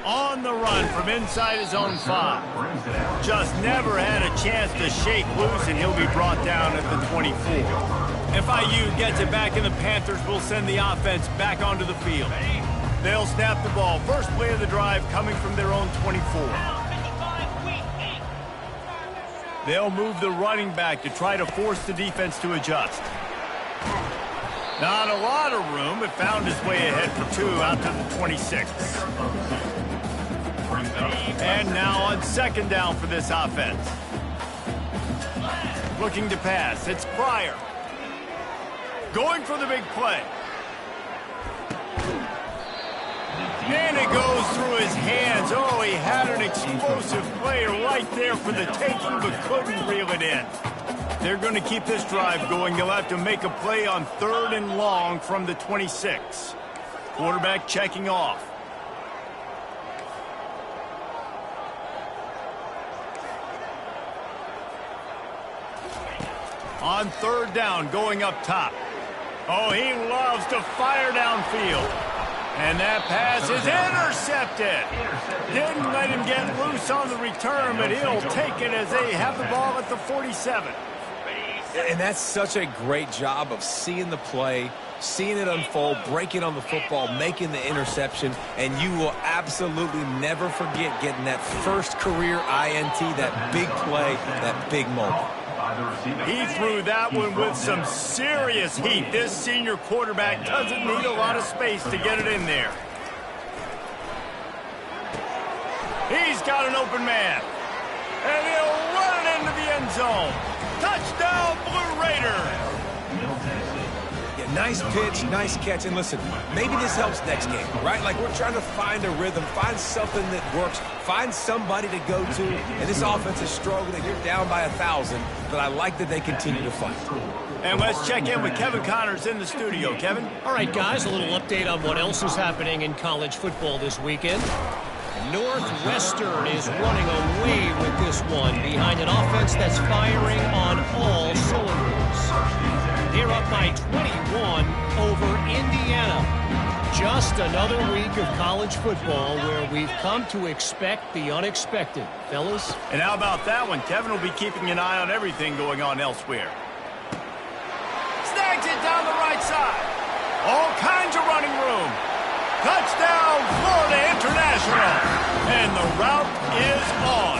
On the run from inside his own 5. Just never had a chance to shake loose, and he'll be brought down at the 24. FIU gets it back, and the Panthers will send the offense back onto the field. They'll snap the ball. First play of the drive coming from their own 24. They'll move the running back to try to force the defense to adjust. Not a lot of room, but found his way ahead for 2 out to the 26. And now on second down for this offense. Looking to pass. It's Pryor. Going for the big play. And it goes through his hands. Oh, he had an explosive play right there for the taking, but couldn't reel it in. They're going to keep this drive going. They'll have to make a play on 3rd and long from the 26. Quarterback checking off. On 3rd down, going up top. Oh, he loves to fire downfield. And that pass is intercepted. Didn't let him get loose on the return, but he'll take it as they have the ball at the 47. And that's such a great job of seeing the play, seeing it unfold, breaking on the football, making the interception, and you will absolutely never forget getting that first career INT, that big play, that big moment. He threw that one with some serious heat. This senior quarterback doesn't need a lot of space to get it in there. He's got an open man. And he'll run it into the end zone. Touchdown, Blue Raiders. Yeah, nice pitch, nice catch. And listen, maybe this helps next game, right? Like, we're trying to find a rhythm, find something that works, find somebody to go to. And this offense is struggling. You're down by 1,000, but I like that they continue to fight. And let's check in with Kevin Connors in the studio. Kevin? All right, guys, a little update on what else is happening in college football this weekend. Northwestern is running away with this one behind an offense that's firing on all cylinders. They're up by 21 over Indiana. Just another week of college football where we've come to expect the unexpected. Fellas? And how about that one? Kevin will be keeping an eye on everything going on elsewhere. Snags it down the right side. All kinds of running room. Touchdown, Florida International. And the route is on.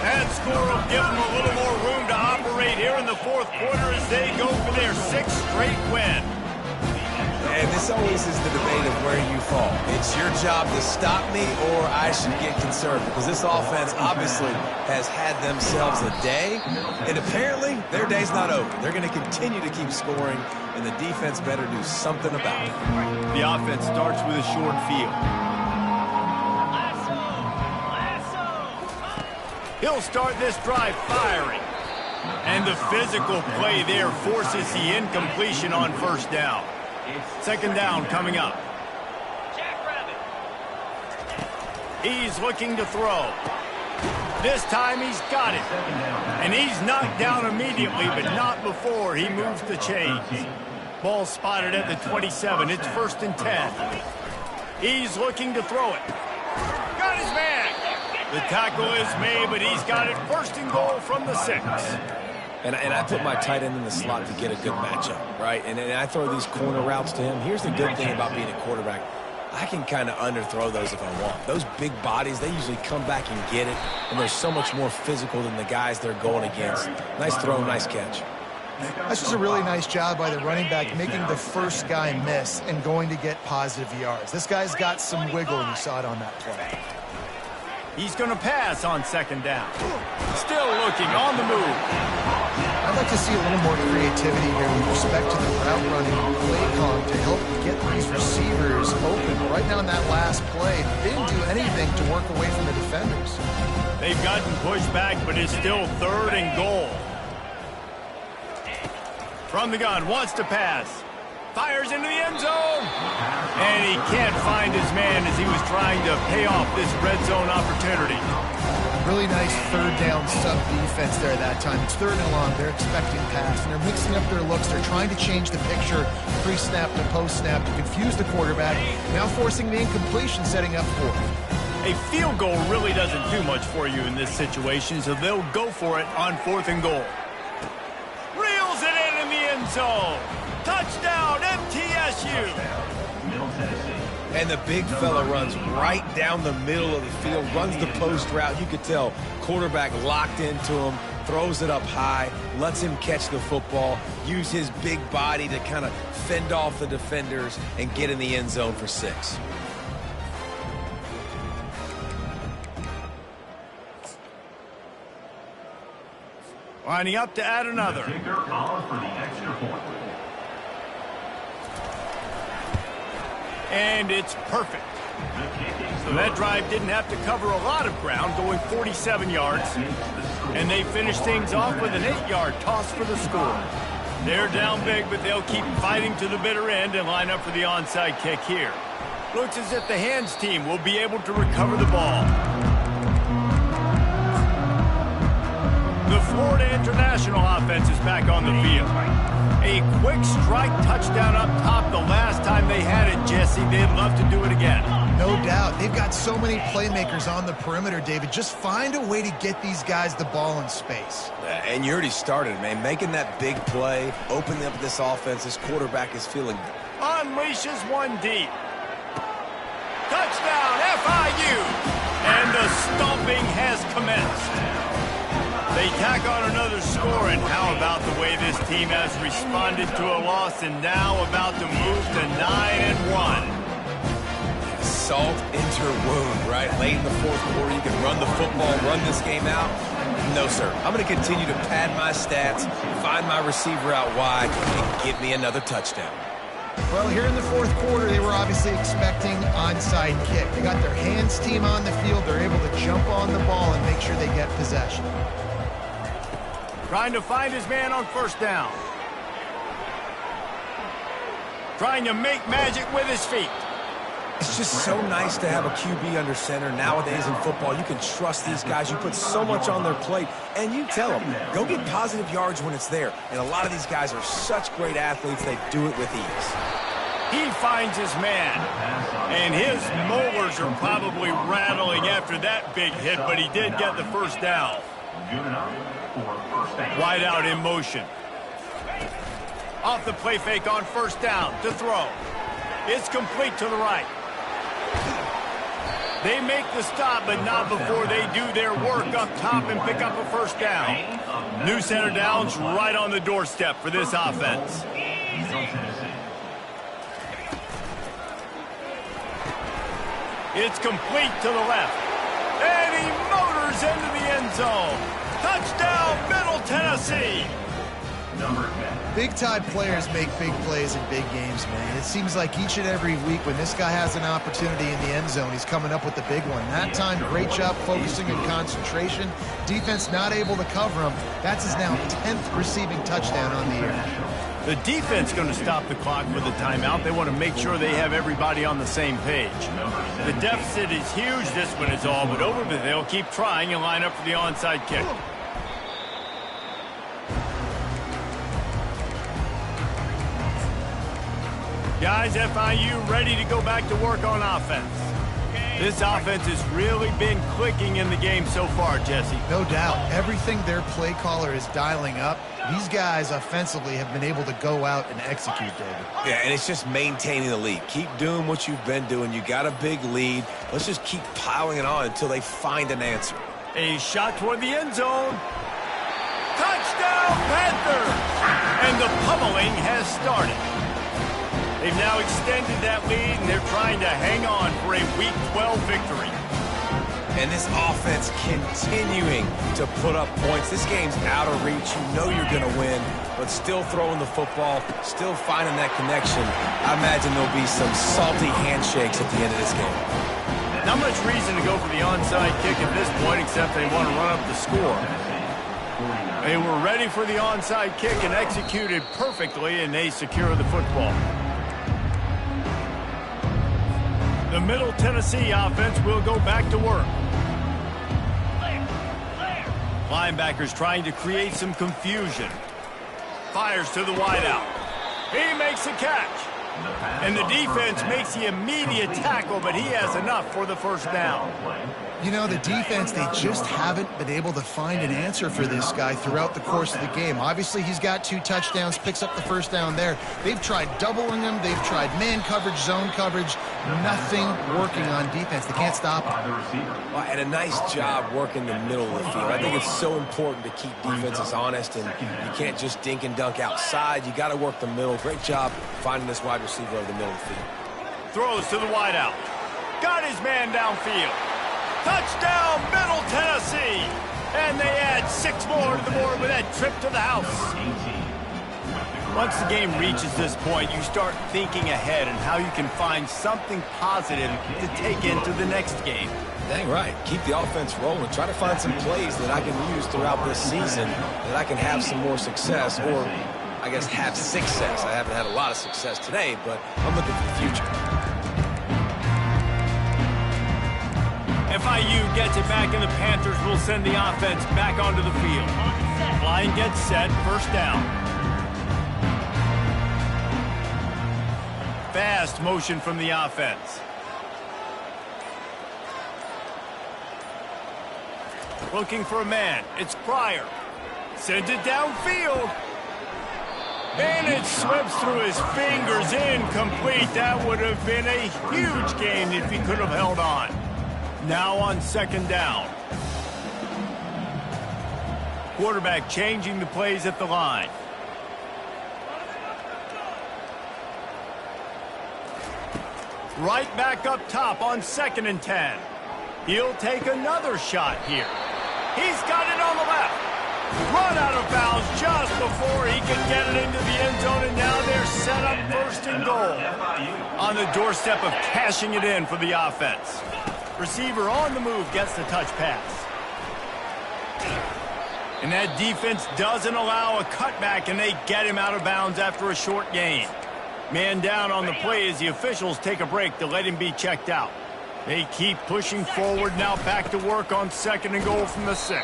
That score will give them a little more room to operate here in the fourth quarter as they go for their 6th straight win. And this always is the debate of where you fall. It's your job to stop me or I should get conservative, because this offense obviously has had themselves a day, and apparently their day's not over. They're going to continue to keep scoring, and the defense better do something about it. The offense starts with a short field. He'll start this drive firing. And the physical play there forces the incompletion on first down. Second down coming up. He's looking to throw. This time he's got it. And he's knocked down immediately, but not before he moves the chains. Ball spotted at the 27. It's 1st and 10. He's looking to throw it. Got his man. The tackle is made, but he's got it 1st and goal from the 6. And I put my tight end in the slot to get a good matchup, right? And I throw these corner routes to him. Here's the good thing about being a quarterback. I can kind of underthrow those if I want. Those big bodies, they usually come back and get it, and they're so much more physical than the guys they're going against. Nice throw, nice catch. That's just a really nice job by the running back, making the first guy miss and going to get positive yards. This guy's got some wiggle, and you saw it on that play. He's going to pass on second down. Still looking on the move. I'd like to see a little more creativity here with respect to the route running and play calling to help get these receivers open. Right now in that last play, they didn't do anything to work away from the defenders. They've gotten pushed back, but it's still 3rd and goal. From the gun, wants to pass. Fires into the end zone. And he can't find his man as he was trying to pay off this red zone opportunity. Really nice 3rd down sub defense there that time. It's 3rd and long. They're expecting pass, and they're mixing up their looks. They're trying to change the picture pre-snap to post-snap to confuse the quarterback, now forcing the incompletion, setting up 4th. A field goal really doesn't do much for you in this situation, so they'll go for it on 4th and goal. Reels it in the end zone. Touchdown, MTSU. And the big fella runs right down the middle of the field, runs the post route. You could tell quarterback locked into him, throws it up high, lets him catch the football, use his big body to kind of fend off the defenders and get in the end zone for 6. Lining up to add another. And it's perfect. So that drive didn't have to cover a lot of ground, going 47 yards. And they finish things off with an 8-yard toss for the score. They're down big, but they'll keep fighting to the bitter end and line up for the onside kick here. Looks as if the hands team will be able to recover the ball. The Florida International offense is back on the field. A quick strike touchdown up top the last time they had it, Jesse. They'd love to do it again. No doubt. They've got so many playmakers on the perimeter, David. Just find a way to get these guys the ball in space. And you already started, man. Making that big play, opening up this offense. This quarterback is feeling good. Unleashes one deep. Touchdown, FIU. And the stomping has commenced. They tack on another score, and how about the way this team has responded to a loss and now about to move to 9-1. Salt into her wound, right? Late in the 4th quarter, you can run the football, run this game out. No, sir. I'm going to continue to pad my stats, find my receiver out wide, and get me another touchdown. Well, here in the 4th quarter, they were obviously expecting onside kick. They got their hands team on the field. They're able to jump on the ball and make sure they get possession. Trying to find his man on first down. Trying to make magic with his feet. It's just so nice to have a QB under center. Nowadays in football, you can trust these guys. You put so much on their plate, and you tell them, go get positive yards when it's there. And a lot of these guys are such great athletes, they do it with ease. He finds his man, and his molars are probably rattling after that big hit, but he did get the first down. Wide out in motion. Off the play fake on first down to throw. It's complete to the right. They make the stop, but not before they do their work up top and pick up a first down. New center downs right on the doorstep for this offense. It's complete to the left. And he motors into the end zone. Touchdown, Middle Tennessee. Number 10. Big-time players make big plays in big games, man. It seems like each and every week when this guy has an opportunity in the end zone, he's coming up with the big one. That time, great job focusing and concentration. Defense not able to cover him. That's his now 10th receiving touchdown on the year. The defense going to stop the clock with a timeout. They want to make sure they have everybody on the same page. The deficit is huge. This one is all but over, but they'll keep trying and line up for the onside kick. Guys, FIU ready to go back to work on offense. This offense has really been clicking in the game so far, Jesse. No doubt. Everything their play caller is dialing up, these guys offensively have been able to go out and execute, David. Yeah, and it's just maintaining the lead. Keep doing what you've been doing. You got a big lead. Let's just keep piling it on until they find an answer. A shot toward the end zone. Touchdown, Panthers! And the pummeling has started. They've now extended that lead, and they're trying to hang on for a Week 12 victory. And this offense continuing to put up points. This game's out of reach. You know you're going to win, but still throwing the football, still finding that connection. I imagine there'll be some salty handshakes at the end of this game. Not much reason to go for the onside kick at this point, except they want to run up the score. They were ready for the onside kick and executed perfectly, and they secure the football. The Middle Tennessee offense will go back to work. Linebackers trying to create some confusion. Fires to the wideout. He makes a catch. And the defense makes the immediate tackle, but he has enough for the first down. You know, the defense, they just haven't been able to find an answer for this guy throughout the course of the game. Obviously, he's got 2 touchdowns, picks up the first down there. They've tried doubling him. They've tried man coverage, zone coverage. Nothing working on defense. They can't stop him. Well, and a nice job working the middle of the field. I think it's so important to keep defenses honest, and you can't just dink and dunk outside. You got to work the middle. Great job finding this wide receiver over the middle of the field. Throws to the wideout. Got his man downfield. Touchdown, Middle Tennessee! And they add 6 more to the board with that trip to the house. Once the game reaches this point, you start thinking ahead and how you can find something positive to take into the next game. Dang right. Keep the offense rolling. Try to find some plays that I can use throughout this season that I can have some more success, or I guess have success. I haven't had a lot of success today, but I'm looking for the future. FIU gets it back, and the Panthers will send the offense back onto the field. Line gets set, first down. Fast motion from the offense. Looking for a man. It's Pryor. Sends it downfield. And it slips through his fingers, incomplete. That would have been a huge gain if he could have held on. Now on second down. Quarterback changing the plays at the line. Right back up top on 2nd and 10. He'll take another shot here. He's got it on the left. Run out of bounds just before he could get it into the end zone, and now they're set up 1st and goal. On the doorstep of cashing it in for the offense. Receiver on the move gets the touch pass. And that defense doesn't allow a cutback, and they get him out of bounds after a short gain. Man down on the play as the officials take a break to let him be checked out. They keep pushing forward, now back to work on 2nd and goal from the 6.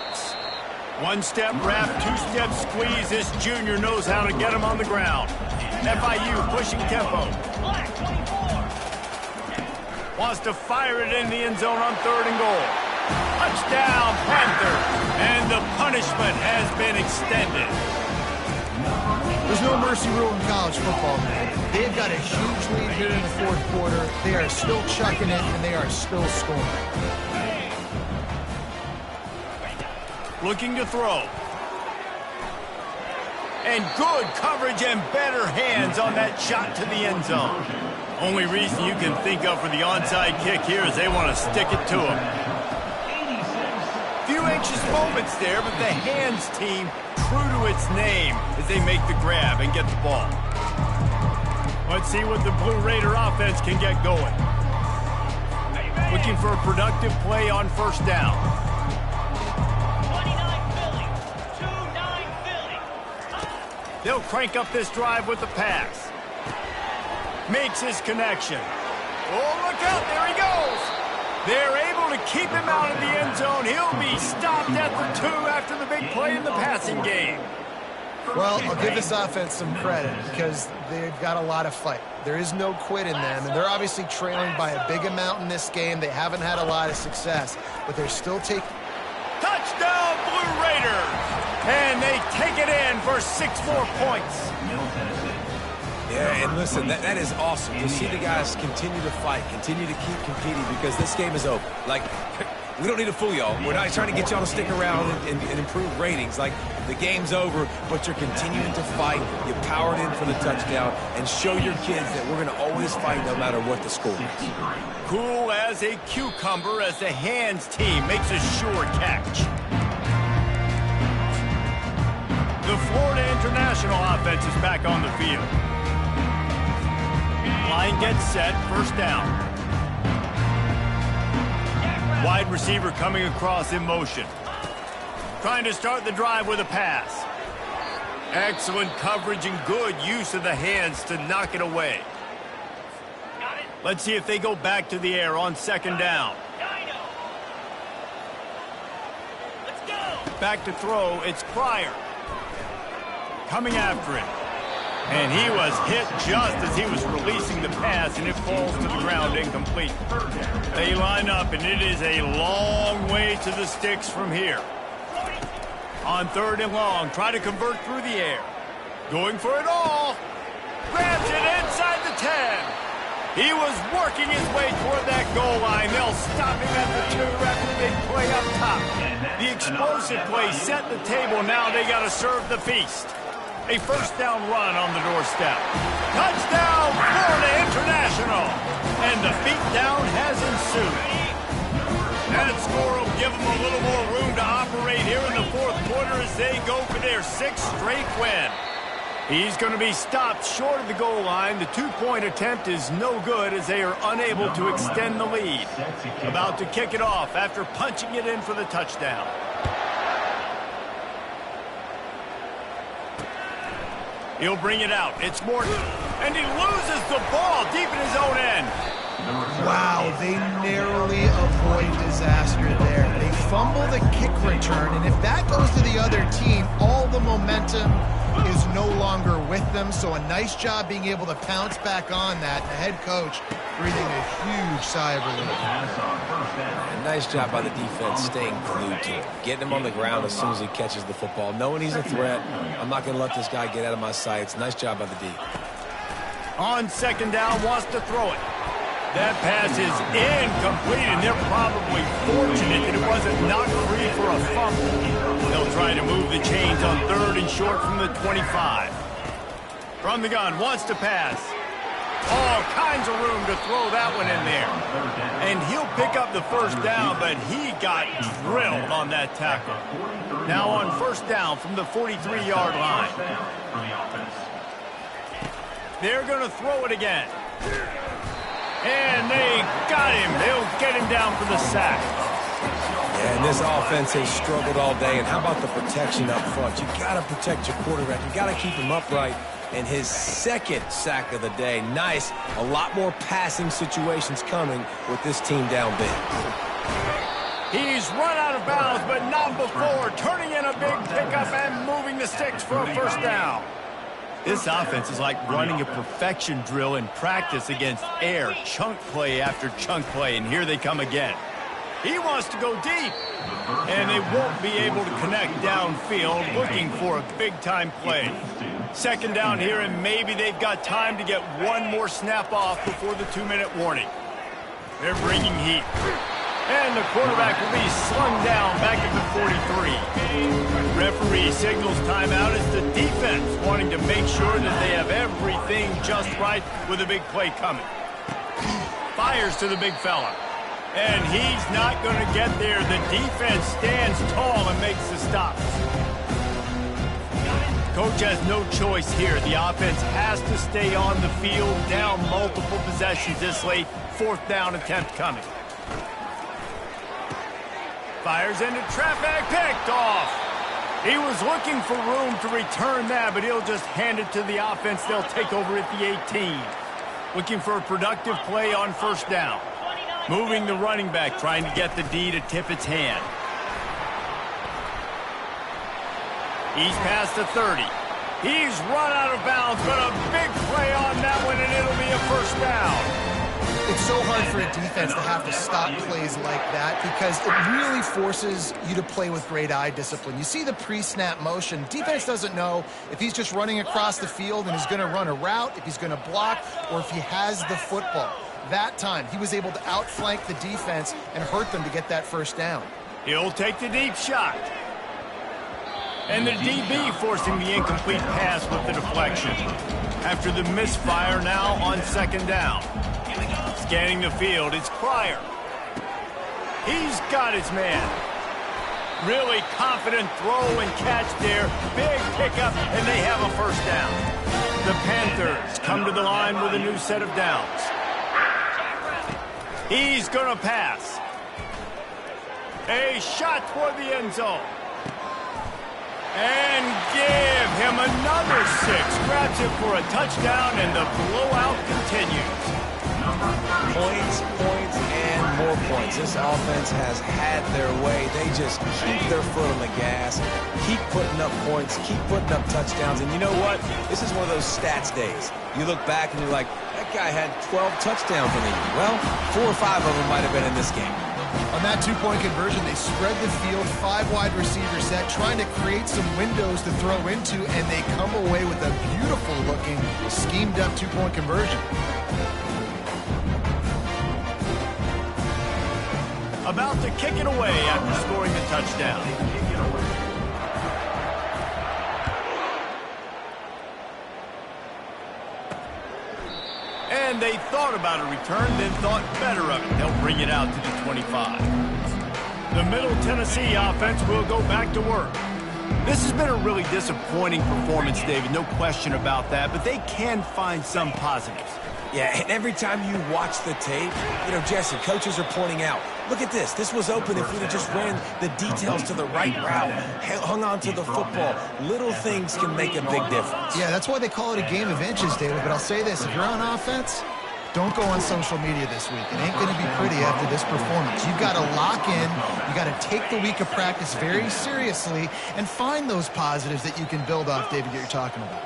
1-step wrap, 2-step squeeze. This junior knows how to get him on the ground. FIU pushing tempo. Wants to fire it in the end zone on 3rd and goal. Touchdown, Panthers. And the punishment has been extended. There's no mercy rule in college football, man. They've got a huge lead here in the 4th quarter. They are still chucking it, and they are still scoring. Looking to throw. And good coverage and better hands on that shot to the end zone. Only reason you can think of for the onside kick here is they want to stick it to him. Few anxious moments there, but the hands team true to its name as they make the grab and get the ball. Let's see what the Blue Raider offense can get going. Looking for a productive play on first down. 29 Philly. 2-9 Philly. They'll crank up this drive with the pass. Makes his connection. Oh, look out, there he goes. They're able to keep him out of the end zone. He'll be stopped at the 2 after the big play in the passing game. Well, I'll give this offense some credit because they've got a lot of fight. There is no quit in them, and they're obviously trailing by a big amount in this game. They haven't had a lot of success, but they're still taking... Touchdown, Blue Raiders! And they take it in for 6 more points. Yeah, and listen, that is awesome to see the guys continue to fight, continue to keep competing because this game is over. Like, we don't need to fool y'all. We're not trying to get y'all to stick around and improve ratings. Like, the game's over, but you're continuing to fight. You powered in for the touchdown and show your kids that we're going to always fight no matter what the score is. Cool as a cucumber as the hands team makes a sure catch. The Florida International offense is back on the field. Line gets set, first down. Wide receiver coming across in motion. Trying to start the drive with a pass. Excellent coverage and good use of the hands to knock it away. Let's see if they go back to the air on second down. Let's go. Back to throw, it's Pryor. Coming after it. And he was hit just as he was releasing the pass, and it falls to the ground incomplete. They line up, and it is a long way to the sticks from here. On third and long, try to convert through the air. Going for it all. Grabs it inside the 10. He was working his way toward that goal line. They'll stop him at the 2 after the big play up top. The explosive play set the table. Now they got to serve the feast. A first down run on the doorstep. Touchdown, Florida International. And the beatdown has ensued. That score will give them a little more room to operate here in the fourth quarter as they go for their 6th straight win. He's going to be stopped short of the goal line. The 2-point attempt is no good as they are unable to extend the lead. About to kick it off after punching it in for the touchdown. He'll bring it out. It's Morton. And he loses the ball deep in his own end. Wow, they narrowly avoid disaster there. They fumble the kick return, and if that goes to the other team, all the momentum is no longer with them. So a nice job being able to pounce back on that. The head coach breathing a huge sigh of relief. A nice job by the defense staying glued to him, getting him on the ground as soon as he catches the football, knowing he's a threat. I'm not going to let this guy get out of my sights. Nice job by the D. On second down, wants to throw it. That pass is incomplete, and they're probably fortunate that it wasn't knocked free for a fumble. They'll try to move the chains on third and short from the 25. From the gun, wants to pass. All kinds of room to throw that one in there. And he'll pick up the first down, but he got drilled on that tackle. Now on first down from the 43-yard line. They're going to throw it again. And they got him. They'll get him down for the sack. Yeah, and this offense has struggled all day. And how about the protection up front? You got to protect your quarterback. You got to keep him upright. And his 2nd sack of the day. Nice. A lot more passing situations coming with this team down big. He's run out of bounds, but not before. Turning in a big pickup and moving the sticks for a first down. This offense is like running a perfection drill in practice against air, chunk play after chunk play, and here they come again. He wants to go deep, and they won't be able to connect downfield, looking for a big-time play. Second down here, and maybe they've got time to get one more snap off before the 2-minute warning. They're bringing heat. And the quarterback will be slung down back at the 43. Referee signals timeout as the defense wanting to make sure that they have everything just right with a big play coming. fires to the big fella. And he's not going to get there. The defense stands tall and makes the stops. Coach has no choice here. The offense has to stay on the field, down multiple possessions this late. 4th down attempt coming. Fires into traffic, picked off. He was looking for room to return that, but he'll just hand it to the offense. They'll take over at the 18. Looking for a productive play on 1st down. Moving the running back, trying to get the D to tip its hand. He's past the 30. He's run out of bounds, but a big play on that one, and it'll be a 1st down. It's so hard for a defense to have to stop plays like that because it really forces you to play with great eye discipline. You see the pre-snap motion. Defense doesn't know if he's just running across the field and is going to run a route, if he's going to block, or if he has the football. That time, he was able to outflank the defense and hurt them to get that 1st down. He'll take the deep shot. And the DB forcing the incomplete pass with the deflection. After the misfire, now on 2nd down. Scanning the field, it's Pryor. He's got his man. Really confident throw and catch there. Big pickup, and they have a 1st down. The Panthers come to the line with a new set of downs. He's going to pass. A shot toward the end zone. And give him another 6. Grabs it for a touchdown, and the blowout continues. Points, and more points. This offense has had their way. They just keep their foot on the gas, keep putting up points, keep putting up touchdowns. And you know what? This is one of those stats days. You look back and you're like, that guy had 12 touchdowns in the year. Well, 4 or 5 of them might have been in this game. On that 2-point conversion, they spread the field, 5 wide receiver set, trying to create some windows to throw into, and they come away with a beautiful-looking, schemed-up 2-point conversion. About to kick it away after scoring the touchdown. And they thought about a return, then thought better of it. They'll bring it out to the 25. The Middle Tennessee offense will go back to work. This has been a really disappointing performance, David, no question about that, but they can find some positives. Yeah, and every time you watch the tape, you know, Jesse, coaches are pointing out, look at this. This was open if we'd have just ran the details to the right route, hung on to the football. Little things can make a big difference. Yeah, that's why they call it a game of inches, David. But I'll say this, if you're on offense, don't go on social media this week. It ain't going to be pretty after this performance. You've got to lock in. You've got to take the week of practice very seriously and find those positives that you can build off, David, that you're talking about.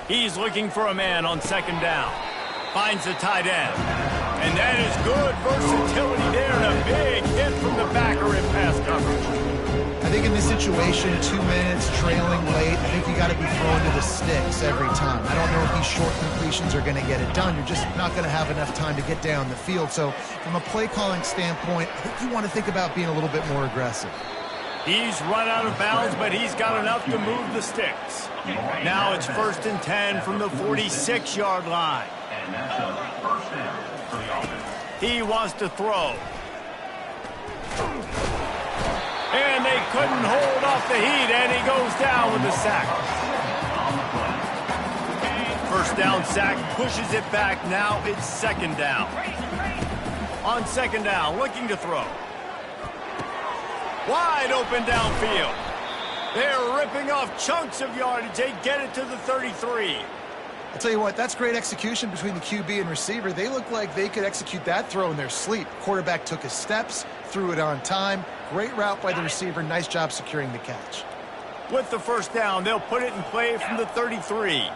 He's looking for a man on 2nd down. Finds the tight end. And that is good versatility there and a big hit from the backer in pass coverage. I think in this situation, 2 minutes, trailing late, I think you got to be throwing to the sticks every time. I don't know if these short completions are going to get it done. You're just not going to have enough time to get down the field. So from a play calling standpoint, I think you want to think about being a little bit more aggressive. He's run out of bounds, but he's got enough to move the sticks. Now it's 1st and 10 from the 46-yard line. And that's a 1st down for the offense. He wants to throw. And they couldn't hold off the heat, and he goes down with a sack. 1st down sack, pushes it back. Now it's 2nd down. On 2nd down, looking to throw. Wide open downfield. They're ripping off chunks of yardage. They get it to the 33. I'll tell you what, that's great execution between the QB and receiver. They look like they could execute that throw in their sleep. Quarterback took his steps, threw it on time. Great route by the receiver. Nice job securing the catch. With the 1st down, they'll put it in play from the 33.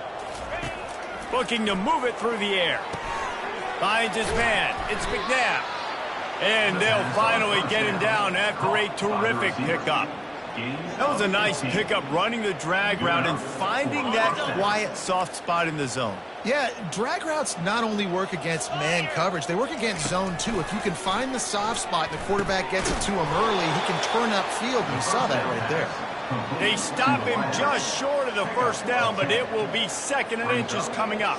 Looking to move it through the air. Finds his man. It's McNabb. And they'll finally get him down after a terrific pickup. That was a nice pickup, running the drag route and finding that quiet, soft spot in the zone. Yeah, drag routes not only work against man coverage, they work against zone too. If you can find the soft spot and the quarterback gets it to him early, he can turn upfield, and you saw that right there. They stop him just short of the first down, but it will be 2nd and inches coming up.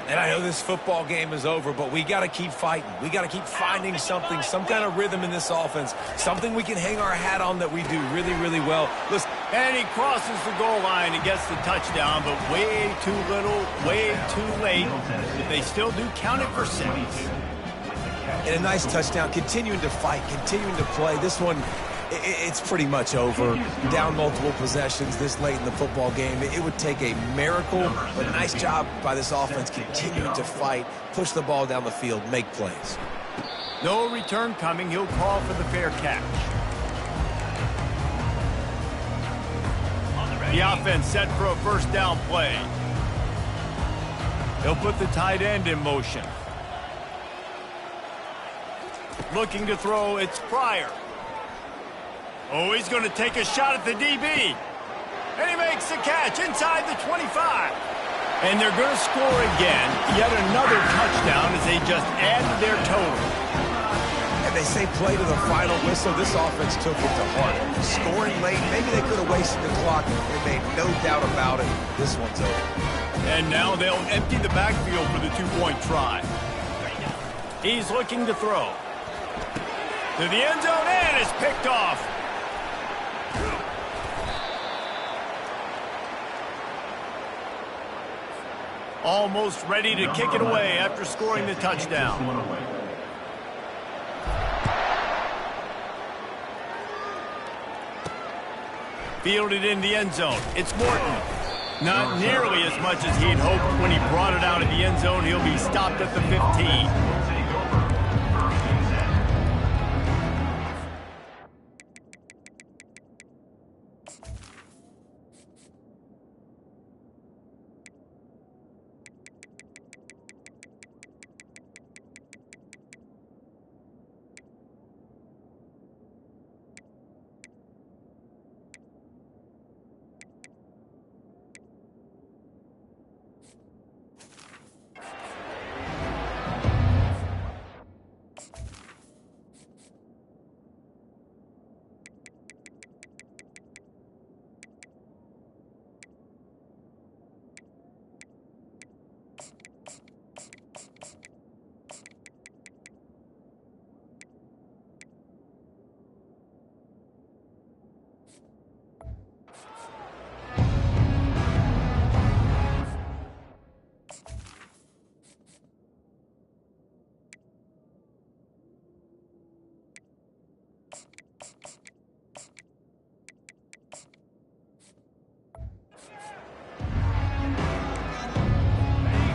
And I know this football game is over, but we got to keep fighting. We got to keep finding something, some kind of rhythm in this offense, something we can hang our hat on that we do really, really well. Listen. And he crosses the goal line and gets the touchdown, but way too little, way too late. But they still do count it for 6. And a nice touchdown, continuing to fight, continuing to play. This one, it's pretty much over. Down multiple possessions this late in the football game. It would take a miracle, but nice job by this offense continuing to fight, push the ball down the field, make plays. No return coming. He'll call for the fair catch. The offense set for a first down play. He'll put the tight end in motion. Looking to throw, it's Pryor. Oh, he's going to take a shot at the DB. And he makes the catch inside the 25. And they're going to score again. Yet another touchdown as they just add to their total. And they say play to the final whistle. This offense took it to heart. Scoring late, maybe they could have wasted the clock. They made no doubt about it. This one's over. And now they'll empty the backfield for the 2-point try. He's looking to throw. To the end zone, and it's picked off. Almost ready to kick it away after scoring the touchdown. Fielded in the end zone. It's Morton. Not nearly as much as he'd hoped when he brought it out of the end zone. He'll be stopped at the 15.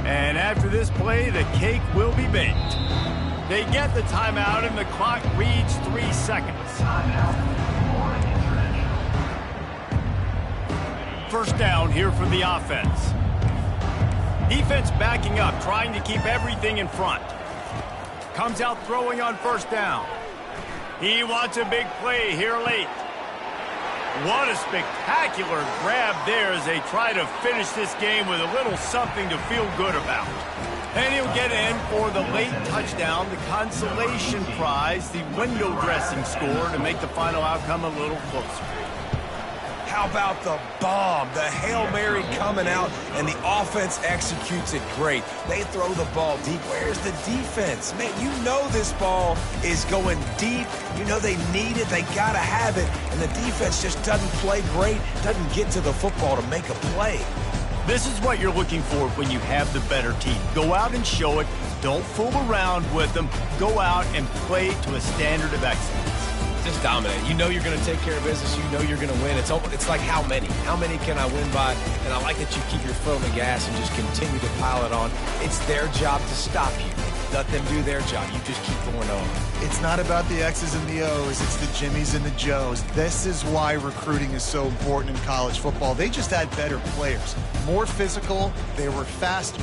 And after this play, the cake will be baked. They get the timeout, and the clock reads 3 seconds. First down here for the offense. Defense backing up, trying to keep everything in front. Comes out throwing on first down. He wants a big play here late. What a spectacular grab there as they try to finish this game with a little something to feel good about. And he'll get in for the late touchdown, the consolation prize, the window dressing score to make the final outcome a little closer. How about the bomb? The Hail Mary coming out, and the offense executes it great. They throw the ball deep. Where's the defense? Man, you know this ball is going deep. You know they need it. They got to have it. And the defense just doesn't play great, doesn't get to the football to make a play. This is what you're looking for when you have the better team. Go out and show it. Don't fool around with them. Go out and play to a standard of excellence. Just dominate. You know you're going to take care of business. You know you're going to win. It's like how many? How many can I win by? And I like that you keep your foot on the gas and just continue to pile it on. It's their job to stop you. Let them do their job. You just keep going on. It's not about the X's and the O's. It's the Jimmies and the Joes. This is why recruiting is so important in college football. They just had better players, more physical. They were faster.